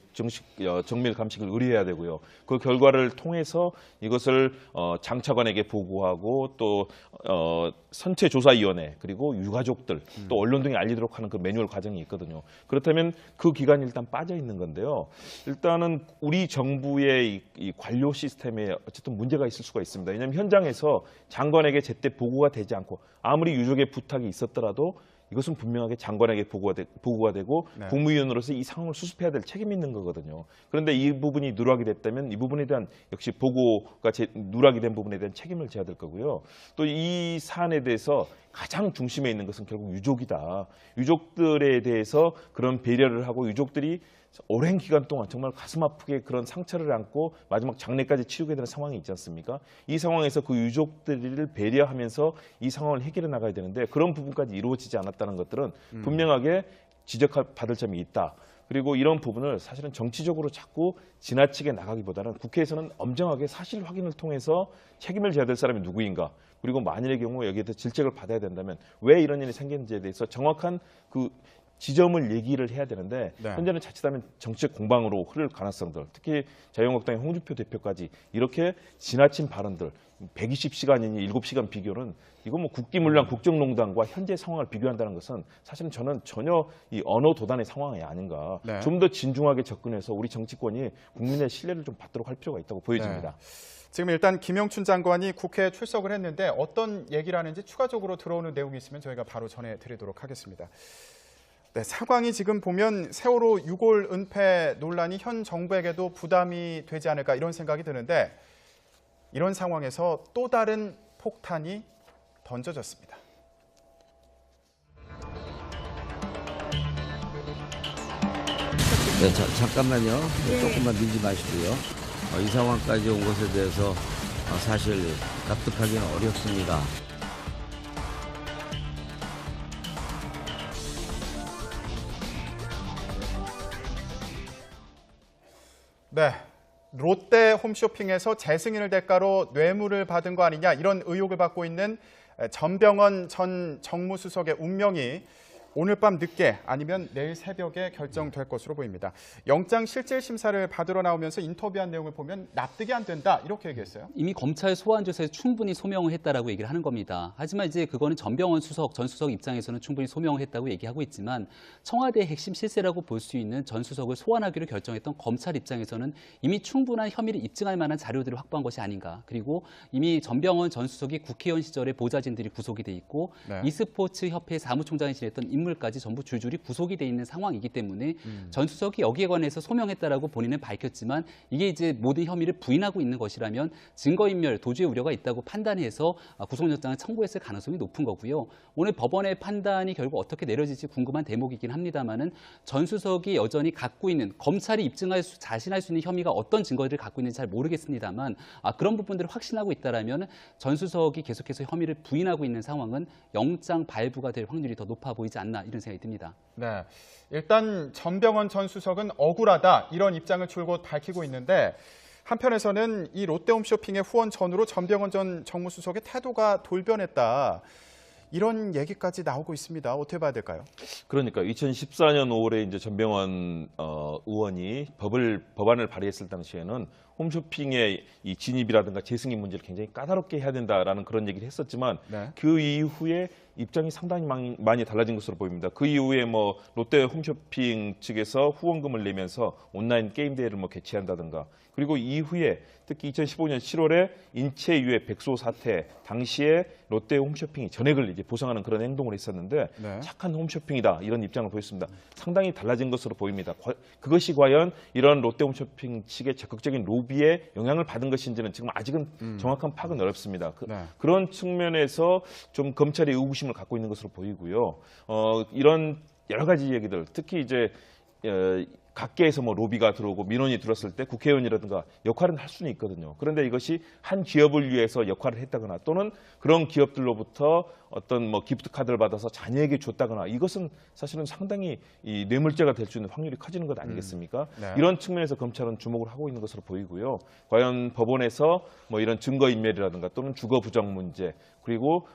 정밀 감식을 의뢰해야 되고요. 그 결과를 통해서 이것을 장차관에게 보고하고 또 선체조사위원회 그리고 유가족들 또 언론 등에 알리도록 하는 그 매뉴얼 과정이 있거든요. 그렇다면 그 기간이 일단 빠져 있는 건데요. 일단은 우리 정부의 이 관료 시스템에 어쨌든 문제가 있을 수가 있습니다. 왜냐하면 현장에서 장관에게 제때 보고가 되지 않고 아무리 유족의 부탁이 있었더라도 이것은 분명하게 장관에게 보고가 되고 네. 국무위원으로서 이 상황을 수습해야 될 책임이 있는 거거든요. 그런데 이 부분이 누락이 됐다면 이 부분에 대한 역시 보고가 누락이 된 부분에 대한 책임을 져야 될 거고요. 또 이 사안에 대해서 가장 중심에 있는 것은 결국 유족이다. 유족들에 대해서 그런 배려를 하고 유족들이 오랜 기간 동안 정말 가슴 아프게 그런 상처를 안고 마지막 장례까지 치르게 되는 상황이 있지 않습니까? 이 상황에서 그 유족들을 배려하면서 이 상황을 해결해 나가야 되는데 그런 부분까지 이루어지지 않았다는 것들은 분명하게 지적받을 점이 있다. 그리고 이런 부분을 사실은 정치적으로 자꾸 지나치게 나가기보다는 국회에서는 엄정하게 사실 확인을 통해서 책임을 져야 될 사람이 누구인가, 그리고 만일의 경우 여기에 대해서 질책을 받아야 된다면 왜 이런 일이 생겼는지에 대해서 정확한 그 지점을 얘기를 해야 되는데 네. 현재는 자칫하면 정치적 공방으로 흐를 가능성들, 특히 자유한국당의 홍준표 대표까지 이렇게 지나친 발언들, 120시간이니 7시간 비교는 이거 뭐 국기문란 국정농단과 현재 상황을 비교한다는 것은 사실은 저는 전혀 이 언어 도단의 상황이 아닌가. 네. 좀 더 진중하게 접근해서 우리 정치권이 국민의 신뢰를 좀 받도록 할 필요가 있다고 보여집니다. 네. 지금 일단 김영춘 장관이 국회에 출석을 했는데 어떤 얘기를 하는지 추가적으로 들어오는 내용이 있으면 저희가 바로 전해드리도록 하겠습니다. 네, 상황이 지금 보면 세월호 6월 은폐 논란이 현 정부에게도 부담이 되지 않을까 이런 생각이 드는데 이런 상황에서 또 다른 폭탄이 던져졌습니다. 네, 잠깐만요. 조금만 밀지 마시고요. 이 상황까지 온 것에 대해서 사실 납득하기는 어렵습니다. 네, 롯데 홈쇼핑에서 재승인을 대가로 뇌물을 받은 거 아니냐 이런 의혹을 받고 있는 전병헌 전 정무수석의 운명이 오늘 밤 늦게 아니면 내일 새벽에 결정될 것으로 보입니다. 영장 실질 심사를 받으러 나오면서 인터뷰한 내용을 보면 납득이 안 된다 이렇게 얘기했어요. 이미 검찰 소환 조사에서 충분히 소명을 했다라고 얘기를 하는 겁니다. 하지만 이제 그거는 전병헌 전 수석 입장에서는 충분히 소명을 했다고 얘기하고 있지만 청와대의 핵심 실세라고 볼 수 있는 전 수석을 소환하기로 결정했던 검찰 입장에서는 이미 충분한 혐의를 입증할 만한 자료들을 확보한 것이 아닌가. 그리고 이미 전병헌 전 수석이 국회의원 시절에 보좌진들이 구속이 돼 있고 네. e스포츠 협회 사무총장이 지냈던 인물까지 전부 줄줄이 구속이 돼 있는 상황이기 때문에 전 수석이 여기에 관해서 소명했다라고 본인은 밝혔지만 이게 이제 모든 혐의를 부인하고 있는 것이라면 증거인멸, 도주의 우려가 있다고 판단해서 구속영장을 청구했을 가능성이 높은 거고요. 오늘 법원의 판단이 결국 어떻게 내려질지 궁금한 대목이긴 합니다만은 전 수석이 여전히 갖고 있는 검찰이 자신할 수 있는 혐의가 어떤 증거들을 갖고 있는지 잘 모르겠습니다만 그런 부분들을 확신하고 있다라면 전 수석이 계속해서 혐의를 부인하고 있는 상황은 영장 발부가 될 확률이 더 높아 보이지 않나 이런 생각이 듭니다. 네, 일단 전병헌 전 수석은 억울하다 이런 입장을 줄곧 밝히고 있는데 한편에서는 이 롯데홈쇼핑의 후원 전후로 전병헌 전 정무수석의 태도가 돌변했다. 이런 얘기까지 나오고 있습니다. 어떻게 봐야 될까요? 그러니까 2014년 5월에 이제 전병헌 의원이 법안을 발의했을 당시에는 홈쇼핑의 이 진입이라든가 재승인 문제를 굉장히 까다롭게 해야 된다라는 그런 얘기를 했었지만 네. 그 이후에 입장이 상당히 많이 달라진 것으로 보입니다. 그 이후에 뭐 롯데 홈쇼핑 측에서 후원금을 내면서 온라인 게임 대회를 뭐 개최한다든가 그리고 이후에 특히 2015년 7월에 인체유해 백소 사태 당시에 롯데 홈쇼핑이 전액을 이제 보상하는 그런 행동을 했었는데 네. 착한 홈쇼핑이다 이런 입장을 보였습니다. 상당히 달라진 것으로 보입니다. 그것이 과연 이런 롯데 홈쇼핑 측의 적극적인 로비에 영향을 받은 것인지는 지금 아직은 정확한 파악은 어렵습니다. 네. 그런 측면에서 좀 검찰이 의구심을 갖고 있는 것으로 보이고요. 이런 여러 가지 얘기들, 특히 이제 각계에서 뭐 로비가 들어오고 민원이 들어왔을 때 국회의원이라든가 역할은 할 수는 있거든요. 그런데 이것이 한 기업을 위해서 역할을 했다거나 또는 그런 기업들로부터 어떤 뭐 기프트 카드를 받아서 자녀에게 줬다거나 이것은 사실은 상당히 이 뇌물죄가 될 수 있는 확률이 커지는 것 아니겠습니까? 네. 이런 측면에서 검찰은 주목을 하고 있는 것으로 보이고요. 과연 법원에서 뭐 이런 증거인멸이라든가 또는 주거 부정 문제 그리고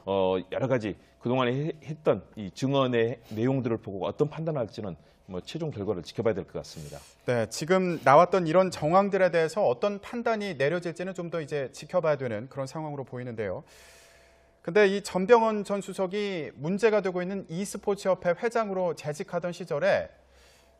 여러 가지 그동안에 했던 이 증언의 내용들을 보고 어떤 판단을 할지는 뭐 최종 결과를 지켜봐야 될 것 같습니다. 네, 지금 나왔던 이런 정황들에 대해서 어떤 판단이 내려질지는 좀 더 이제 지켜봐야 되는 그런 상황으로 보이는데요. 근데 이 전병헌 전 수석이 문제가 되고 있는 e스포츠 협회 회장으로 재직하던 시절에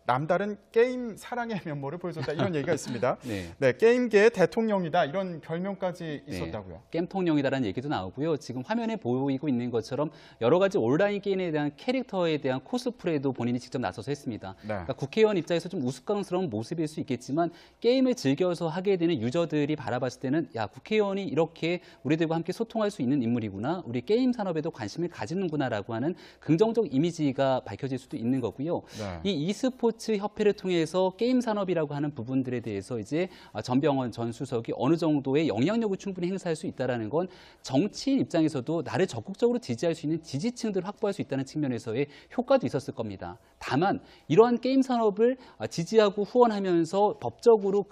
남다른 게임 사랑의 면모를 보여줬다 이런 얘기가 있습니다. 네. 네, 게임계의 대통령이다 이런 별명까지 있었다고요. 게임통령이다라는 얘기도 나오고요. 지금 화면에 보이고 있는 것처럼 여러 가지 온라인 게임에 대한 캐릭터에 대한 코스프레도 본인이 직접 나서서 했습니다. 네. 그러니까 국회의원 입장에서 좀 우스꽝스러운 모습일 수 있겠지만 게임을 즐겨서 하게 되는 유저들이 바라봤을 때는 야 국회의원이 이렇게 우리들과 함께 소통할 수 있는 인물이구나. 우리 게임 산업에도 관심을 가지는구나라고 하는 긍정적 이미지가 밝혀질 수도 있는 거고요. 네. 이 e스포츠 e스포츠 협회를 통해서 게임 산업이라고 하는 부분들에 대해서 이제 전병헌 전 수석이 어느 정도의 영향력을 충분히 행사할 수 있다라는 건 정치인 입장에서도 나를 적극적으로 지지할 수 있는 지지층들을 확보할 수 있다는 측면에서의 효과도 있었을 겁니다. 다만 이러한 게임 산업을 지지하고 후원하면서 법적으로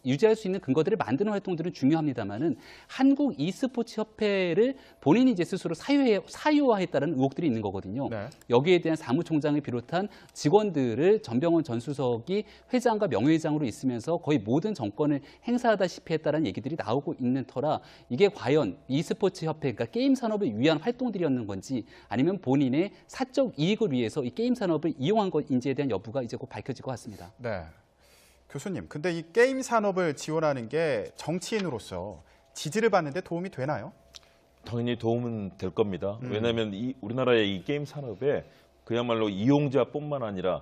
유지할 수 있는 근거들을 만드는 활동들은 중요합니다만은 한국 e스포츠 협회를 본인이 이제 스스로 사유화했다는 의혹들이 있는 거거든요. 네. 여기에 대한 사무총장을 비롯한 직원들을 전병헌 전 수석이 회장과 명예회장으로 있으면서 거의 모든 정권을 행사하다시피 했다는 얘기들이 나오고 있는 터라 이게 과연 e스포츠 협회, 그러니까 게임 산업을 위한 활동들이었는 건지 아니면 본인의 사적 이익을 위해서 이 게임 산업을 이용한 것인지에 대한 여부가 이제 곧 밝혀질 것 같습니다. 네. 교수님, 근데 이 게임 산업을 지원하는 게 정치인으로서 지지를 받는 데 도움이 되나요? 당연히 도움은 될 겁니다. 왜냐하면 우리나라의 이 게임 산업에 그야말로 이용자뿐만 아니라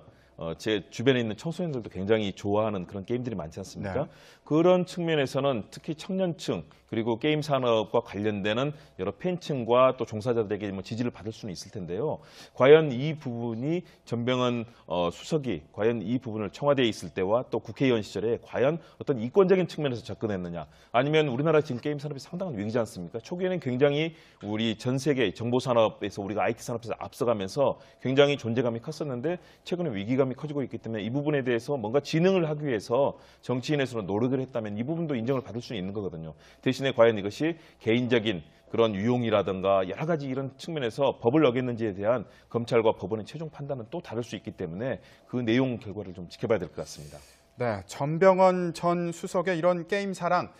제 주변에 있는 청소년들도 굉장히 좋아하는 그런 게임들이 많지 않습니까? 네. 그런 측면에서는 특히 청년층 그리고 게임 산업과 관련되는 여러 팬층과 또 종사자들에게 뭐 지지를 받을 수는 있을 텐데요. 과연 이 부분이 전병헌 수석이 과연 이 부분을 청와대에 있을 때와 또 국회의원 시절에 과연 어떤 이권적인 측면에서 접근했느냐, 아니면 우리나라 지금 게임 산업이 상당한 위기지 않습니까? 초기에는 굉장히 우리 전 세계 정보 산업에서 우리가 IT 산업에서 앞서가면서 굉장히 존재감이 컸었는데 최근에 위기감이 커지고 있기 때문에 이 부분에 대해서 뭔가 진흥을 하기 위해서 정치인에서는 노력을 했다면 이 부분도 인정을 받을 수 있는 거거든요. 대신에 과연 이것이 개인적인 그런 유용이라든가 여러 가지 이런 측면에서 법을 어겼는지에 대한 검찰과 법원의 최종 판단은 또 다를 수 있기 때문에 그 내용 결과를 좀 지켜봐야 될 것 같습니다. 네, 전병헌 전 수석의 이런 게임 사랑,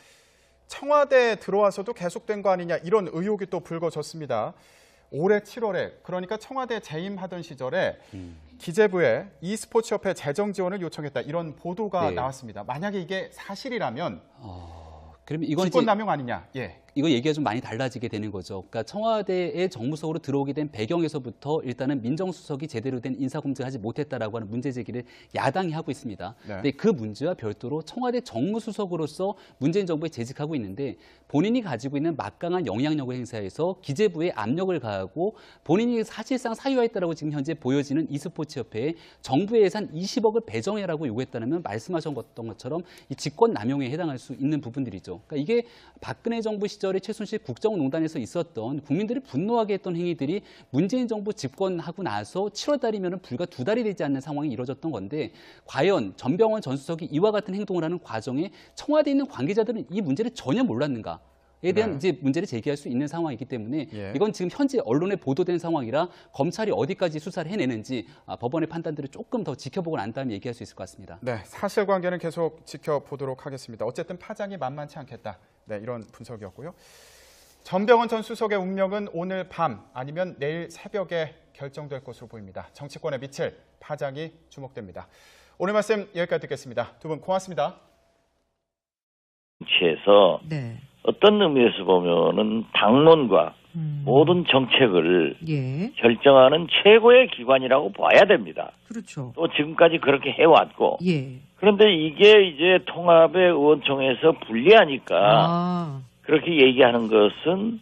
청와대에 들어와서도 계속된 거 아니냐 이런 의혹이 또 불거졌습니다. 올해 7월에 그러니까 청와대 재임하던 시절에 기재부에 e스포츠 협회 재정 지원을 요청했다 이런 보도가 네. 나왔습니다. 만약에 이게 사실이라면 그러면 이건 직권 이제 남용 아니냐? 예. 이거 얘기가 좀 많이 달라지게 되는 거죠. 그러니까 청와대의 정무석으로 들어오게 된 배경에서부터 일단은 민정수석이 제대로 된 인사검증하지 못했다라고 하는 문제 제기를 야당이 하고 있습니다. 네. 근데 그 문제와 별도로 청와대 정무수석으로서 문재인 정부에 재직하고 있는데 본인이 가지고 있는 막강한 영향력을 행사해서 기재부에 압력을 가하고 본인이 사실상 사유화했다라고 지금 현재 보여지는 e스포츠 협회에 정부의 예산 20억을 배정해라고 요구했다면 말씀하셨던 것처럼 이 직권 남용에 해당할 수 있는 부분들이죠. 그러니까 이게 박근혜 정부 시절에 최순실 국정농단에서 있었던 국민들이 분노하게 했던 행위들이 문재인 정부 집권하고 나서 7월 달이면 불과 2달이 되지 않는 상황이 이뤄졌던 건데 과연 전병헌 전 수석이 이와 같은 행동을 하는 과정에 청와대에 있는 관계자들은 이 문제를 전혀 몰랐는가? 에 대한 네. 이제 문제를 제기할 수 있는 상황이기 때문에 예. 이건 지금 현재 언론에 보도된 상황이라 검찰이 어디까지 수사를 해내는지 법원의 판단들을 조금 더 지켜보고 난 다음에 얘기할 수 있을 것 같습니다. 네, 사실관계는 계속 지켜보도록 하겠습니다. 어쨌든 파장이 만만치 않겠다. 네, 이런 분석이었고요. 전병헌 전 수석의 운명은 오늘 밤 아니면 내일 새벽에 결정될 것으로 보입니다. 정치권에 미칠 파장이 주목됩니다. 오늘 말씀 여기까지 듣겠습니다. 두 분 고맙습니다. 정치에서 네. 어떤 의미에서 보면은 당론과 모든 정책을 예. 결정하는 최고의 기관이라고 봐야 됩니다. 그렇죠. 또 지금까지 그렇게 해왔고. 예. 그런데 이게 이제 통합의 의원총회에서 불리하니까 그렇게 얘기하는 것은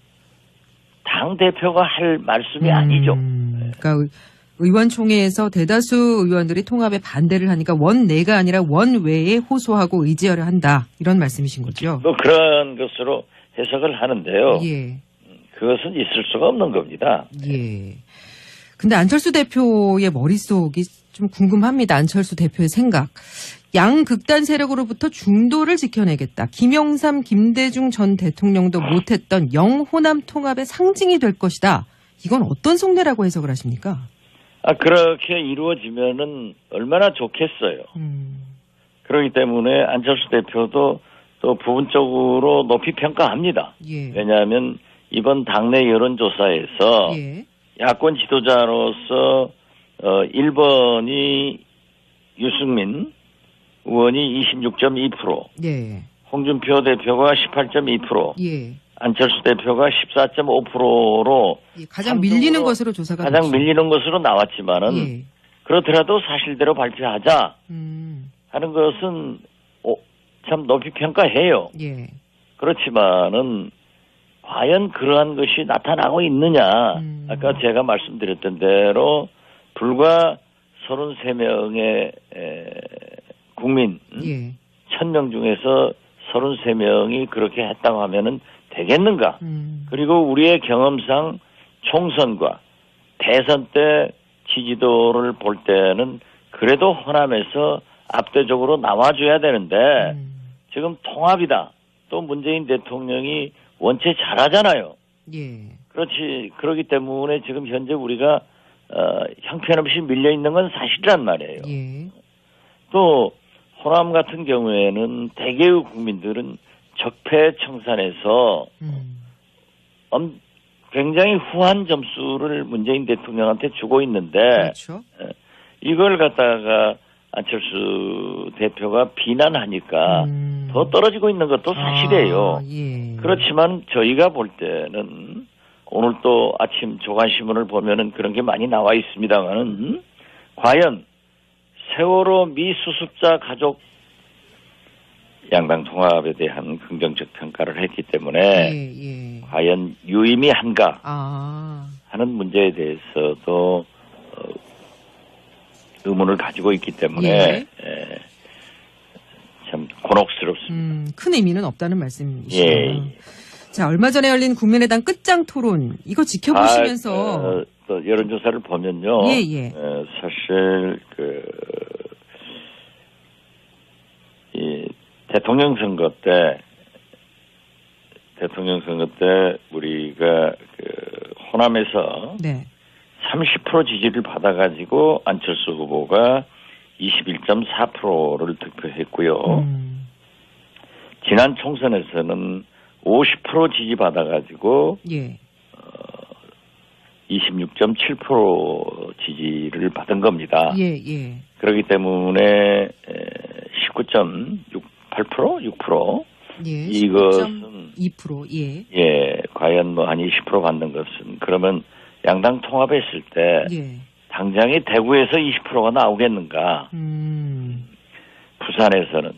당 대표가 할 말씀이 아니죠. 그러니까 의원총회에서 대다수 의원들이 통합에 반대를 하니까 원내가 아니라 원외에 호소하고 의지하려 한다. 이런 말씀이신 거죠. 뭐 그런 것으로 해석을 하는데요. 예. 그것은 있을 수가 없는 겁니다. 예. 근데 안철수 대표의 머릿속이 좀 궁금합니다. 안철수 대표의 생각. 양극단 세력으로부터 중도를 지켜내겠다. 김영삼, 김대중 전 대통령도 못했던 영호남 통합의 상징이 될 것이다. 이건 어떤 속내라고 해석을 하십니까? 그렇게 이루어지면은 얼마나 좋겠어요. 그렇기 때문에 안철수 대표도 또 부분적으로 높이 평가합니다. 예. 왜냐하면 이번 당내 여론조사에서 예. 야권 지도자로서 1번이 유승민 의원이 26.2%, 예. 홍준표 대표가 18.2%, 예. 안철수 대표가 14.5%로 예. 가장 밀리는 것으로 조사가 가장 됐죠. 밀리는 것으로 나왔지만은 예. 그렇더라도 사실대로 발표하자 하는 것은 참 높이 평가해요. 예. 그렇지만은 과연 그러한 것이 나타나고 있느냐? 아까 제가 말씀드렸던 대로 불과 33명의 국민 예. 1000명 중에서 33명이 그렇게 했다고 하면은 되겠는가? 그리고 우리의 경험상 총선과 대선 때 지지도를 볼 때는 그래도 호남에서 압도적으로 나와줘야 되는데 지금 통합이다. 또 문재인 대통령이 원체 잘하잖아요. 예. 그렇기 때문에 지금 현재 우리가 형편없이 밀려 있는 건 사실이란 말이에요. 예. 또 호남 같은 경우에는 대개의 국민들은 적폐청산에서 굉장히 후한 점수를 문재인 대통령한테 주고 있는데 그렇죠. 이걸 갖다가 안철수 대표가 비난하니까 더 떨어지고 있는 것도 사실이에요. 예. 그렇지만 저희가 볼 때는 오늘 또 아침 조간신문을 보면은 그런 게 많이 나와 있습니다만은 과연 세월호 미수습자 가족 양당 통합에 대한 긍정적 평가를 했기 때문에 예. 과연 유의미한가 아. 하는 문제에 대해서도 의문을 가지고 있기 때문에 예. 참 곤혹스럽습니다. 큰 의미는 없다는 말씀이시죠. 예. 자, 얼마 전에 열린 국민의당 끝장 토론 이거 지켜보시면서 또 여론조사를 보면요. 예. 사실 이 대통령 선거 때 우리가 호남에서 네. 30% 지지를 받아가지고 안철수 후보가 21.4%를 득표했고요. 지난 총선에서는 50% 지지 받아가지고 예. 26.7% 지지를 받은 겁니다. 예. 그렇기 때문에 19.68%, 6%. 예. 이것은 2%. 예, 과연 뭐 한 20% 받는 것은 그러면 양당 통합했을 때 예. 당장에 대구에서 20%가 나오겠는가? 부산에서는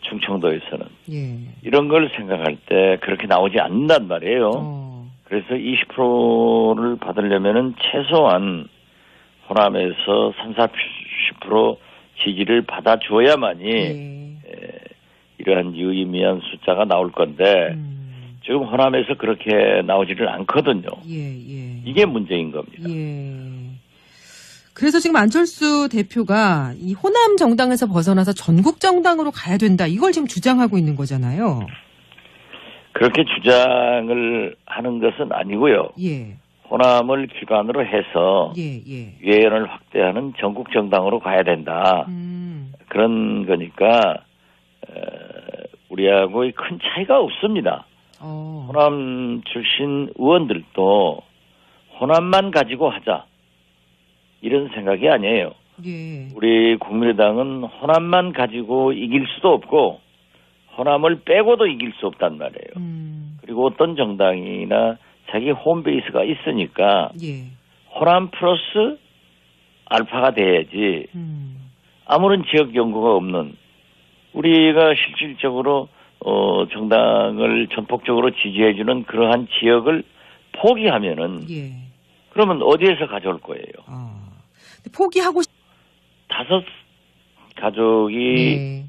충청도에서는 예. 이런 걸 생각할 때 그렇게 나오지 않는단 말이에요. 그래서 20%를 받으려면은 최소한 호남에서 30-40% 지지를 받아줘야만이 이러한 유의미한 숫자가 나올 건데 지금 호남에서 그렇게 나오지를 않거든요. 이게 문제인 겁니다. 그래서 지금 안철수 대표가 이 호남 정당에서 벗어나서 전국 정당으로 가야 된다. 이걸 지금 주장하고 있는 거잖아요. 그렇게 주장을 하는 것은 아니고요. 예. 호남을 기반으로 해서 유해연을 확대하는 전국 정당으로 가야 된다. 그런 거니까 우리하고의 큰 차이가 없습니다. 호남 출신 의원들도 호남만 가지고 하자 이런 생각이 아니에요. 예. 우리 국민의당은 호남만 가지고 이길 수도 없고 호남을 빼고도 이길 수 없단 말이에요. 그리고 어떤 정당이나 자기 홈베이스가 있으니까 호남 플러스 알파가 돼야지 아무런 지역 연구가 없는 우리가 실질적으로 정당을 전폭적으로 지지해주는 그러한 지역을 포기하면은 그러면 어디에서 가져올 거예요? 포기하고 5 가족이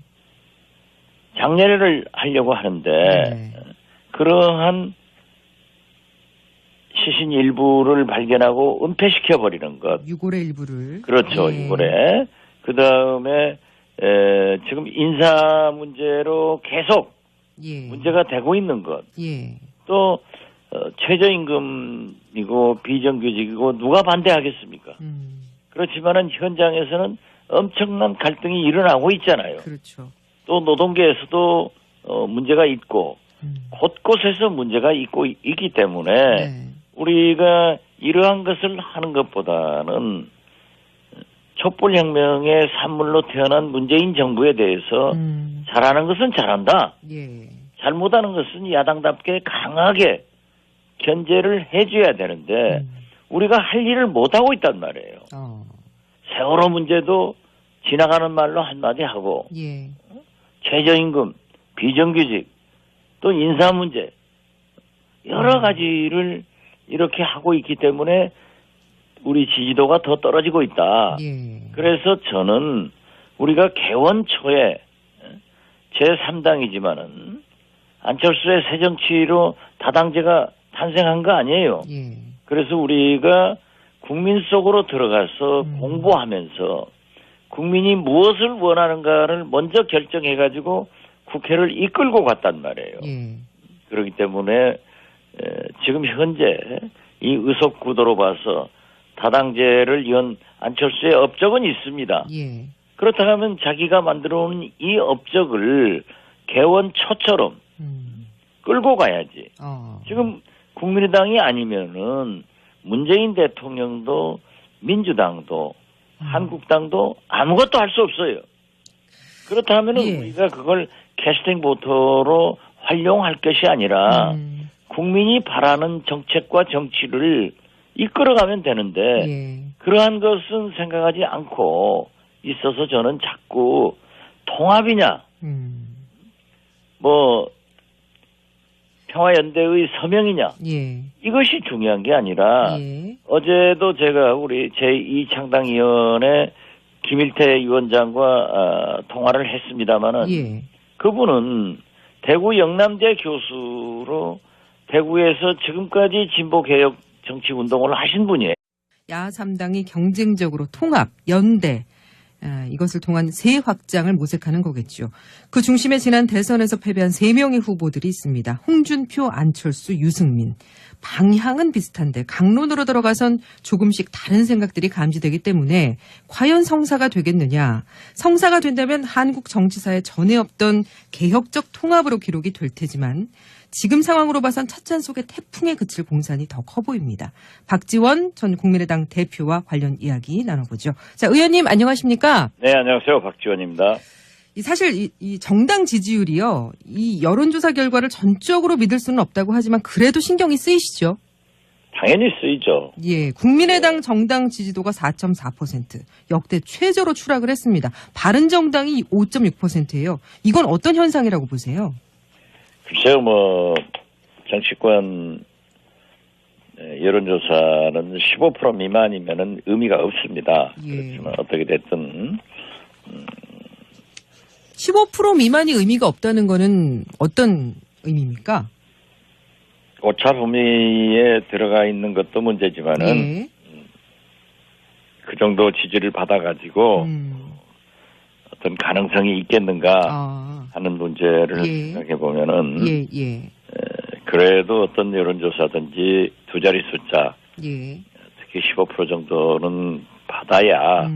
장례를 하려고 하는데 그러한 시신 일부를 발견하고 은폐시켜 버리는 것. 유골의 일부를. 그렇죠. 유골에. 그다음에 지금 인사 문제로 계속 문제가 되고 있는 것. 또 최저임금이고 비정규직이고 누가 반대하겠습니까? 그렇지만은 현장에서는 엄청난 갈등이 일어나고 있잖아요. 그렇죠. 또 노동계에서도 문제가 있고 곳곳에서 문제가 있기 때문에 우리가 이러한 것을 하는 것보다는 촛불혁명의 산물로 태어난 문재인 정부에 대해서 잘하는 것은 잘한다. 잘못하는 것은 야당답게 강하게 견제를 해줘야 되는데 우리가 할 일을 못하고 있단 말이에요. 세월호 문제도 지나가는 말로 한마디 하고 최저임금, 비정규직, 또 인사 문제 여러 가지를 이렇게 하고 있기 때문에 우리 지지도가 더 떨어지고 있다. 예. 그래서 저는 우리가 개원 초에 제3당이지만은 안철수의 새정치로 다당제가 탄생한 거 아니에요. 예. 그래서 우리가 국민 속으로 들어가서 공부하면서 국민이 무엇을 원하는가를 먼저 결정해가지고 국회를 이끌고 갔단 말이에요. 예. 그렇기 때문에 지금 현재 이 의석 구도로 봐서 다당제를 연 안철수의 업적은 있습니다. 예. 그렇다 하면 자기가 만들어 온 이 업적을 개원 초처럼 끌고 가야지. 지금 국민의당이 아니면은 문재인 대통령도 민주당도 한국당도 아무것도 할 수 없어요. 그렇다 하면은 예. 우리가 그걸 캐스팅 보터로 활용할 것이 아니라 국민이 바라는 정책과 정치를 이끌어가면 되는데 예. 그러한 것은 생각하지 않고 있어서 저는 자꾸 통합이냐 뭐 평화연대의 서명이냐 예. 이것이 중요한 게 아니라 예. 어제도 제가 우리 제2창당위원회 김일태 위원장과 통화를 했습니다마는 예. 그분은 대구 영남대 교수로 대구에서 지금까지 진보개혁 정치운동을 하신 분이에요. 야3당이 경쟁적으로 통합, 연대 이것을 통한 세 확장을 모색하는 거겠죠. 그 중심에 지난 대선에서 패배한 3명의 후보들이 있습니다. 홍준표, 안철수, 유승민. 방향은 비슷한데 강론으로 들어가선 조금씩 다른 생각들이 감지되기 때문에 과연 성사가 되겠느냐. 성사가 된다면 한국 정치사에 전에 없던 개혁적 통합으로 기록이 될 테지만 지금 상황으로 봐선 찻잔 속의 태풍에 그칠 공산이 더 커 보입니다. 박지원 전 국민의당 대표와 관련 이야기 나눠보죠. 자, 의원님 안녕하십니까? 네, 안녕하세요. 박지원입니다. 사실 이 정당 지지율이요. 이 여론조사 결과를 전적으로 믿을 수는 없다고 하지만 그래도 신경이 쓰이시죠? 당연히 쓰이죠. 예, 국민의당 정당 지지도가 4.4%, 역대 최저로 추락을 했습니다. 바른정당이 5.6%예요. 이건 어떤 현상이라고 보세요? 글쎄요, 뭐 정치권 여론조사는 15% 미만이면은 의미가 없습니다. 예. 그렇지만 어떻게 됐든 15% 미만이 의미가 없다는 거는 어떤 의미입니까? 오차 범위에 들어가 있는 것도 문제지만은 예. 그 정도 지지를 받아가지고 어떤 가능성이 있겠는가 하는 문제를 예. 생각해 보면은 예. 그래도 어떤 여론조사든지 두 자리 숫자 예. 특히 15% 정도는 받아야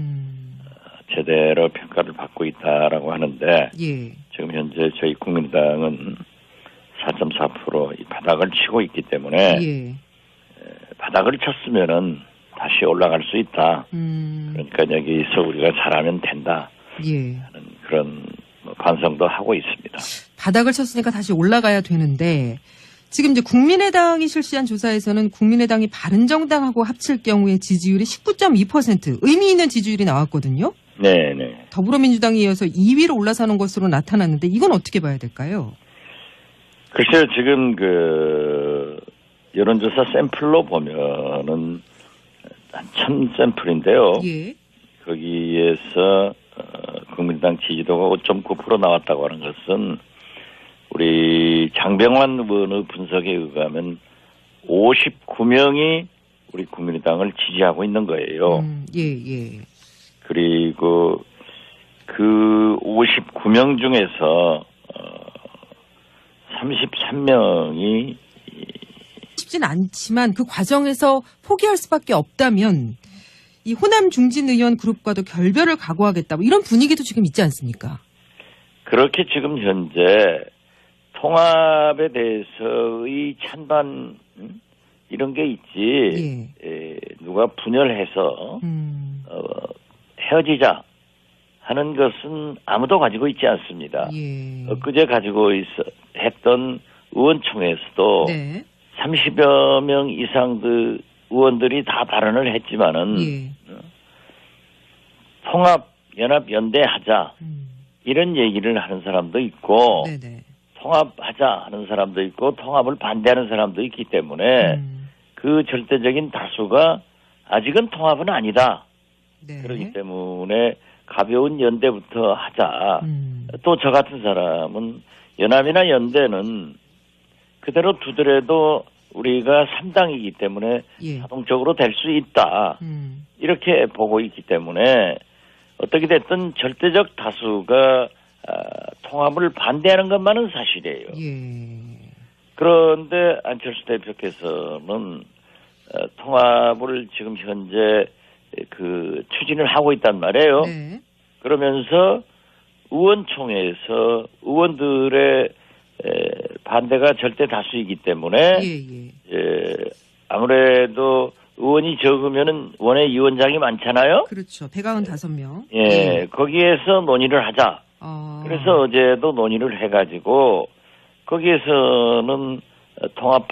제대로 평가를 받고 있다라고 하는데 예. 지금 현재 저희 국민당은 4.4% 이 바닥을 치고 있기 때문에 예. 바닥을 쳤으면은 다시 올라갈 수 있다. 그러니까 여기서 우리가 잘하면 된다. 예. 하는 그런 반성도 하고 있습니다. 바닥을 쳤으니까 다시 올라가야 되는데 지금 이제 국민의당이 실시한 조사에서는 국민의당이 바른정당하고 합칠 경우에 지지율이 19.2% 의미 있는 지지율이 나왔거든요. 네네. 더불어민주당에 이어서 2위로 올라서는 것으로 나타났는데 이건 어떻게 봐야 될까요? 글쎄요, 지금 그 여론조사 샘플로 보면은 한 1000샘플인데요. 예. 거기에서 국민당 지지도가 5.9% 나왔다고 하는 것은 우리 장병환 의원의 분석에 의하면 59명이 우리 국민의당을 지지하고 있는 거예요. 예. 그리고 그 59명 중에서 33명이 쉽진 않지만 그 과정에서 포기할 수밖에 없다면 이 호남 중진 의원 그룹과도 결별을 각오하겠다. 뭐 이런 분위기도 지금 있지 않습니까? 그렇게 지금 현재 통합에 대해서의 찬반 이런 게 있지. 누가 분열해서 헤어지자 하는 것은 아무도 가지고 있지 않습니다. 엊그제 가지고 했던 의원총회에서도 네. 30여 명 이상 그 의원들이 다 발언을 했지만은 통합, 연합, 연대하자 이런 얘기를 하는 사람도 있고 네네. 통합하자 하는 사람도 있고 통합을 반대하는 사람도 있기 때문에 그 절대적인 다수가 아직은 통합은 아니다. 네. 그렇기 때문에 가벼운 연대부터 하자. 또 저 같은 사람은 연합이나 연대는 그대로 두더라도 우리가 3당이기 때문에 예. 자동적으로 될 수 있다. 이렇게 보고 있기 때문에 어떻게 됐든 절대적 다수가 통합을 반대하는 것만은 사실이에요. 예. 그런데 안철수 대표께서는 통합을 지금 현재 추진을 하고 있단 말이에요. 네. 그러면서 의원총회에서 의원들의 반대가 절대 다수이기 때문에 아무래도 의원이 적으면은 원외위원장이 많잖아요. 그렇죠. 195명. 예, 거기에서 논의를 하자. 그래서 어제도 논의를 해가지고 거기에서는 통합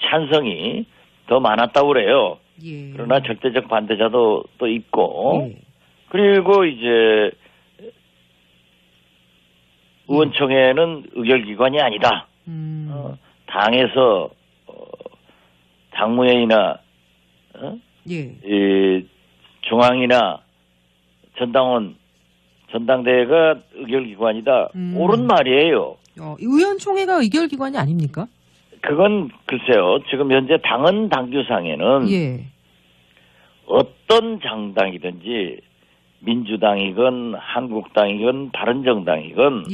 찬성이 더 많았다고 그래요. 예. 그러나 절대적 반대자도 또 있고, 그리고 이제 의원총회는 의결기관이 아니다. 당에서 당무회의나 중앙이나 전당대회가 의결기관이다. 옳은 말이에요. 의원총회가 의결기관이 아닙니까? 그건 글쎄요. 지금 현재 당헌 당규상에는 어떤 정당이든지 민주당이건 한국당이건 바른정당이건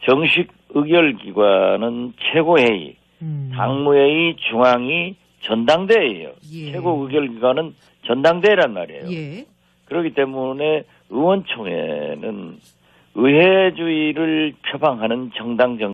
정식 의결기관은 최고회의, 당무회의, 중앙위, 전당대회예요. 최고 의결기관은 전당대회란 말이에요. 그렇기 때문에 의원총회는 의회주의를 표방하는 정당